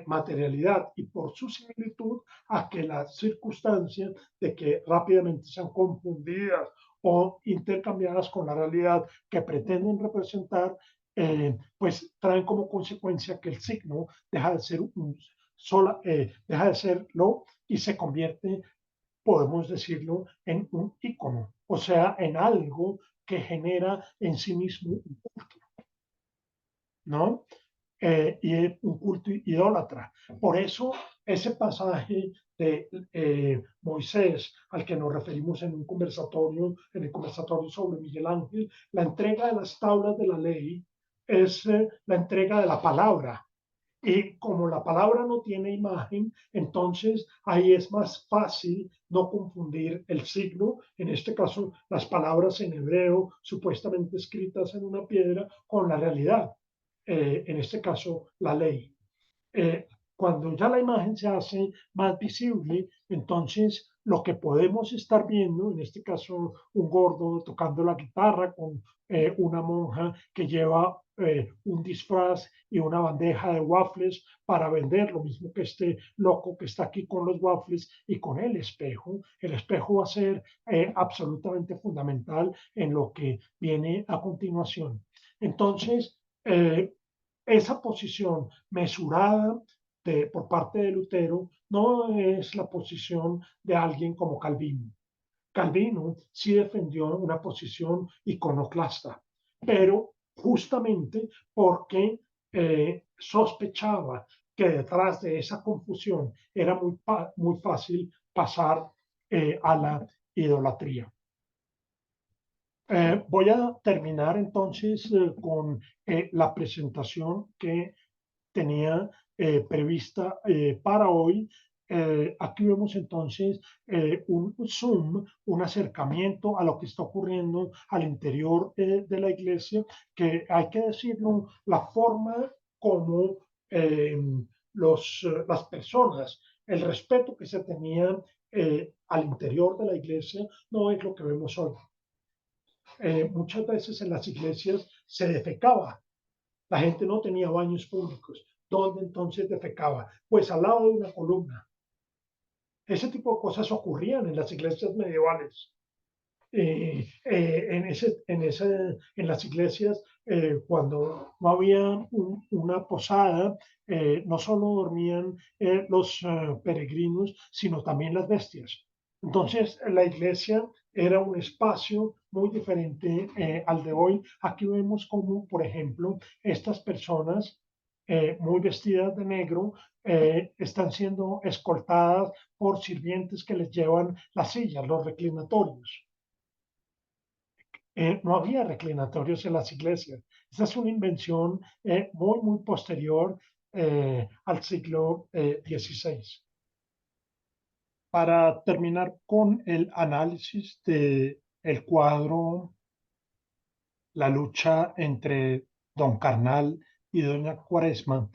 materialidad y por su similitud a que las circunstancias de que rápidamente sean confundidas o intercambiadas con la realidad que pretenden representar, pues traen como consecuencia que el signo deja de ser deja de serlo y se convierte, podemos decirlo, en un ícono, o sea, en algo que genera en sí mismo un culto, ¿no? Y un culto idólatra. Por eso ese pasaje de Moisés al que nos referimos en el conversatorio sobre Miguel Ángel, la entrega de las tablas de la ley es la entrega de la palabra. Y como la palabra no tiene imagen, entonces ahí es más fácil no confundir el signo, en este caso las palabras en hebreo supuestamente escritas en una piedra, con la realidad, en este caso la ley. Cuando ya la imagen se hace más visible, entonces lo que podemos estar viendo, en este caso un gordo tocando la guitarra con una monja que lleva un disfraz y una bandeja de waffles para vender, lo mismo que este loco que está aquí con los waffles y con el espejo. El espejo va a ser absolutamente fundamental en lo que viene a continuación. Entonces, esa posición mesurada por parte de Lutero no es la posición de alguien como Calvino. Calvino sí defendió una posición iconoclasta, pero justamente porque sospechaba que detrás de esa confusión era muy fácil pasar a la idolatría. Voy a terminar entonces con la presentación que tenía prevista para hoy. Aquí vemos entonces un zoom, un acercamiento a lo que está ocurriendo al interior de la iglesia, que hay que decirlo, la forma como eh, las personas, el respeto que se tenía al interior de la iglesia, no es lo que vemos hoy. Muchas veces en las iglesias se defecaba, la gente no tenía baños públicos. ¿Dónde entonces defecaba? Pues al lado de una columna. Ese tipo de cosas ocurrían en las iglesias medievales. En las iglesias, cuando no había una posada, no solo dormían los peregrinos, sino también las bestias. Entonces, la iglesia era un espacio muy diferente al de hoy. Aquí vemos como, por ejemplo, estas personas muy vestidas de negro están siendo escoltadas por sirvientes que les llevan las sillas, los reclinatorios. No había reclinatorios en las iglesias. Esa es una invención muy posterior al siglo XVI. Para terminar con el análisis del cuadro, la lucha entre Don Carnal y Doña Cuaresma,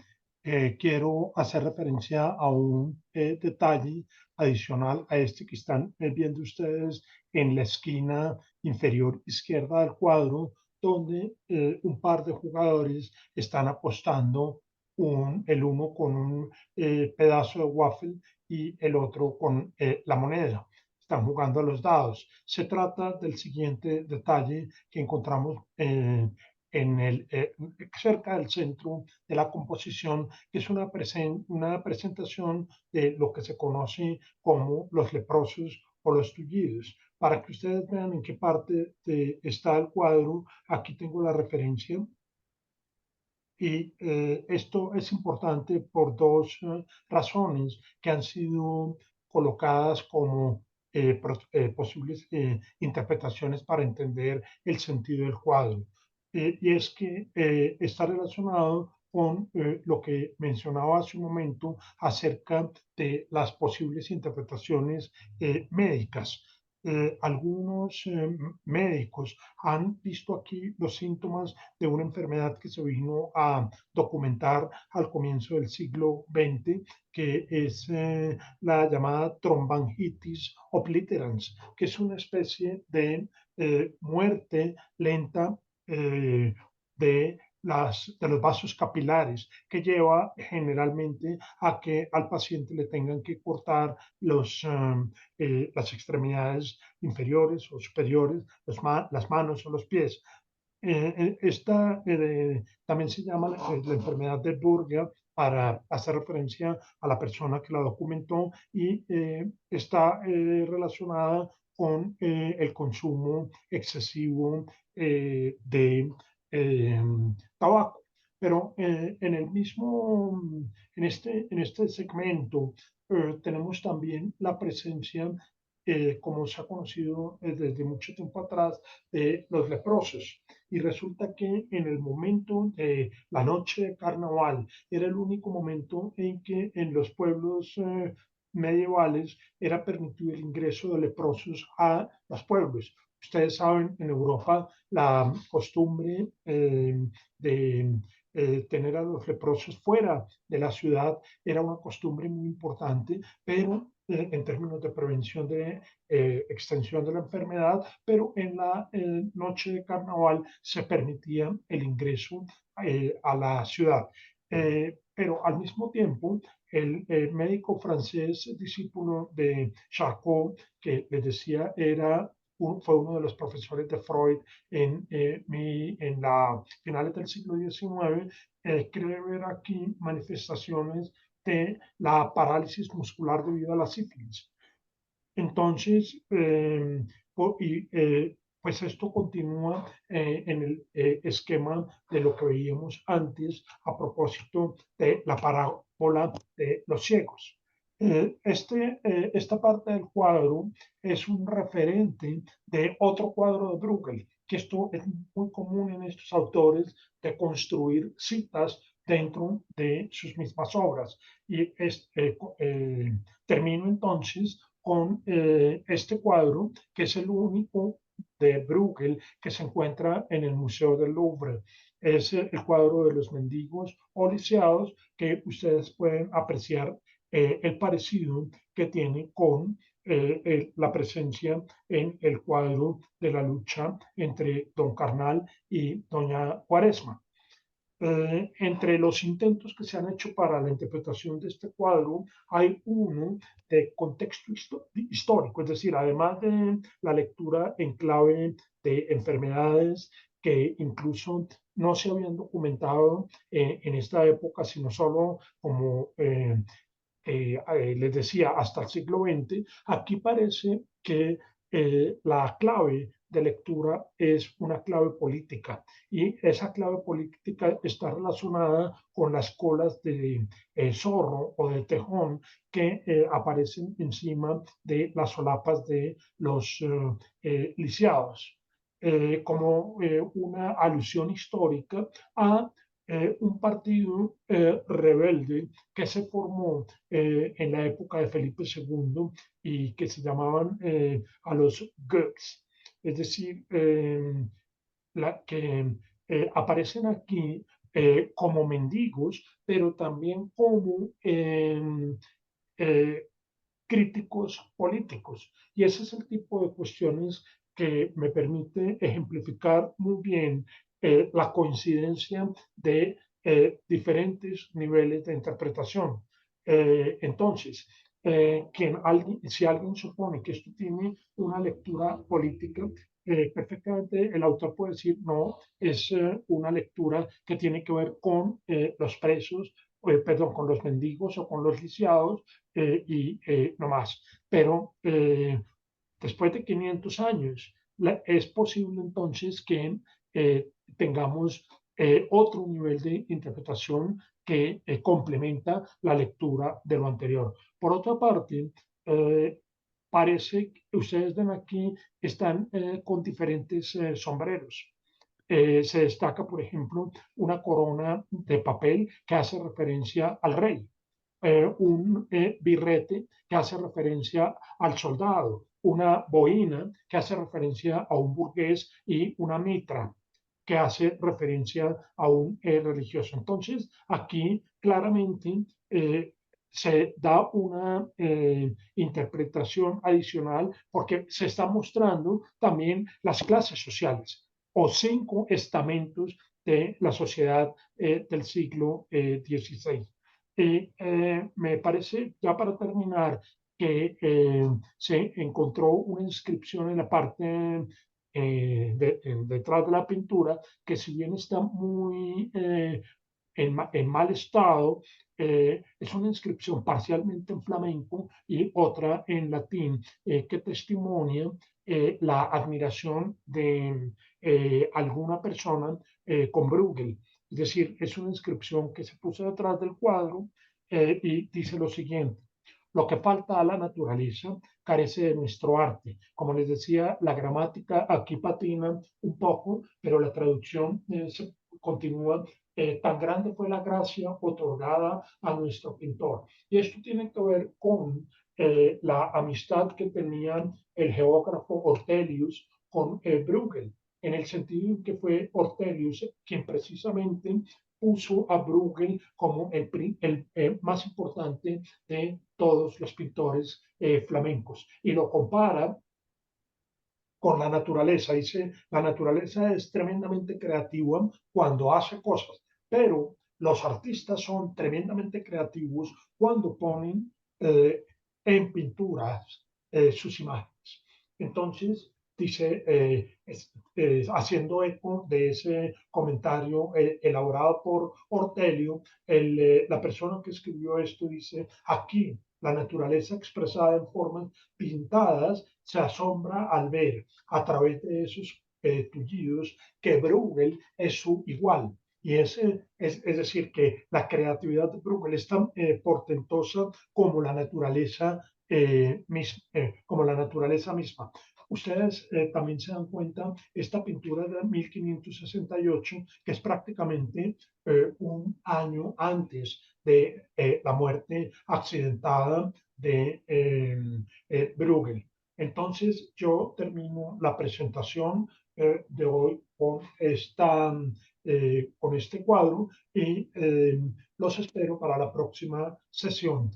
quiero hacer referencia a un detalle adicional a este que están viendo ustedes en la esquina inferior izquierda del cuadro, donde un par de jugadores están apostando, el uno con un pedazo de waffle y el otro con la moneda. Están jugando a los dados. Se trata del siguiente detalle que encontramos cerca del centro de la composición, que es una presentación de lo que se conoce como los leprosos o los tullidos. Para que ustedes vean en qué parte está el cuadro, aquí tengo la referencia. Y esto es importante por dos razones que han sido colocadas como posibles interpretaciones para entender el sentido del cuadro. Y es que está relacionado con lo que mencionaba hace un momento acerca de las posibles interpretaciones médicas. Algunos médicos han visto aquí los síntomas de una enfermedad que se vino a documentar al comienzo del siglo XX, que es la llamada trombangitis obliterans, que es una especie de muerte lenta de los vasos capilares, que lleva generalmente a que al paciente le tengan que cortar las extremidades inferiores o superiores, las manos o los pies. Esta también se llama la enfermedad de Burger para hacer referencia a la persona que la documentó y está relacionada con el consumo excesivo de eh, tabaco. Pero en este segmento tenemos también la presencia, como se ha conocido desde mucho tiempo atrás, de los leprosos. Y resulta que en el momento de la noche de carnaval era el único momento en que en los pueblos medievales era permitido el ingreso de leprosos a los pueblos. Ustedes saben, en Europa la costumbre de tener a los leprosos fuera de la ciudad era una costumbre muy importante, pero en términos de prevención de extensión de la enfermedad, pero en la noche de carnaval se permitía el ingreso a la ciudad. Pero al mismo tiempo, el médico francés discípulo de Charcot, que les decía fue uno de los profesores de Freud en la finales del siglo XIX, cree ver aquí manifestaciones de la parálisis muscular debido a la sífilis. Entonces, pues esto continúa en el esquema de lo que veíamos antes a propósito de la parábola de los ciegos. Esta parte del cuadro es un referente de otro cuadro de Bruegel, que esto es muy común en estos autores de construir citas dentro de sus mismas obras. Y termino entonces con este cuadro, que es el único de Bruegel que se encuentra en el Museo del Louvre. Es el cuadro de los mendigos o lisiados, que ustedes pueden apreciar el parecido que tiene con la presencia en el cuadro de la lucha entre don Carnal y doña Cuaresma. Entre los intentos que se han hecho para la interpretación de este cuadro, hay uno de contexto histórico, es decir, además de la lectura en clave de enfermedades que incluso no se habían documentado en esta época, sino solo como les decía, hasta el siglo XX, aquí parece que la clave de lectura es una clave política y esa clave política está relacionada con las colas de zorro o de tejón que aparecen encima de las solapas de los lisiados, como una alusión histórica a un partido rebelde que se formó en la época de Felipe II y que se llamaban a los Göks, es decir, que aparecen aquí como mendigos, pero también como eh, críticos políticos. Y ese es el tipo de cuestiones que me permite ejemplificar muy bien la coincidencia de diferentes niveles de interpretación. Entonces, si alguien supone que esto tiene una lectura política, perfectamente el autor puede decir, no, es una lectura que tiene que ver con los presos, perdón, con los mendigos o con los lisiados, y no más. Pero después de 500 años, es posible entonces que tengamos otro nivel de interpretación que complementa la lectura de lo anterior. Por otra parte, eh, parece que ustedes ven aquí, están con diferentes sombreros. Se destaca, por ejemplo, una corona de papel que hace referencia al rey, un birrete que hace referencia al soldado, una boina que hace referencia a un burgués y una mitra que hace referencia a un religioso. Entonces, aquí claramente se da una interpretación adicional porque se está mostrando también las clases sociales o 5 estamentos de la sociedad del siglo XVI. Y me parece, ya para terminar, que se encontró una inscripción en la parte detrás de la pintura, que si bien está muy en mal estado, es una inscripción parcialmente en flamenco y otra en latín, que testimonia la admiración de alguna persona con Bruegel. Es decir, es una inscripción que se puso detrás del cuadro y dice lo siguiente: lo que falta a la naturaleza carece de nuestro arte. Como les decía, la gramática aquí patina un poco, pero la traducción se continúa. Tan grande fue la gracia otorgada a nuestro pintor. Y esto tiene que ver con la amistad que tenían el geógrafo Ortelius con Bruegel, en el sentido en que fue Ortelius quien precisamente puso a Bruegel como el más importante de todos los pintores flamencos y lo compara con la naturaleza. Dice, la naturaleza es tremendamente creativa cuando hace cosas, pero los artistas son tremendamente creativos cuando ponen en pinturas sus imágenes. Entonces, dice, haciendo eco de ese comentario elaborado por Ortelio, la persona que escribió esto dice, aquí la naturaleza expresada en formas pintadas se asombra al ver a través de esos tullidos que Bruegel es su igual. Y es decir, que la creatividad de Bruegel es tan portentosa como la naturaleza, como la naturaleza misma. Ustedes también se dan cuenta, esta pintura de 1568, que es prácticamente un año antes de la muerte accidentada de Bruegel. Entonces, yo termino la presentación de hoy con este cuadro y los espero para la próxima sesión.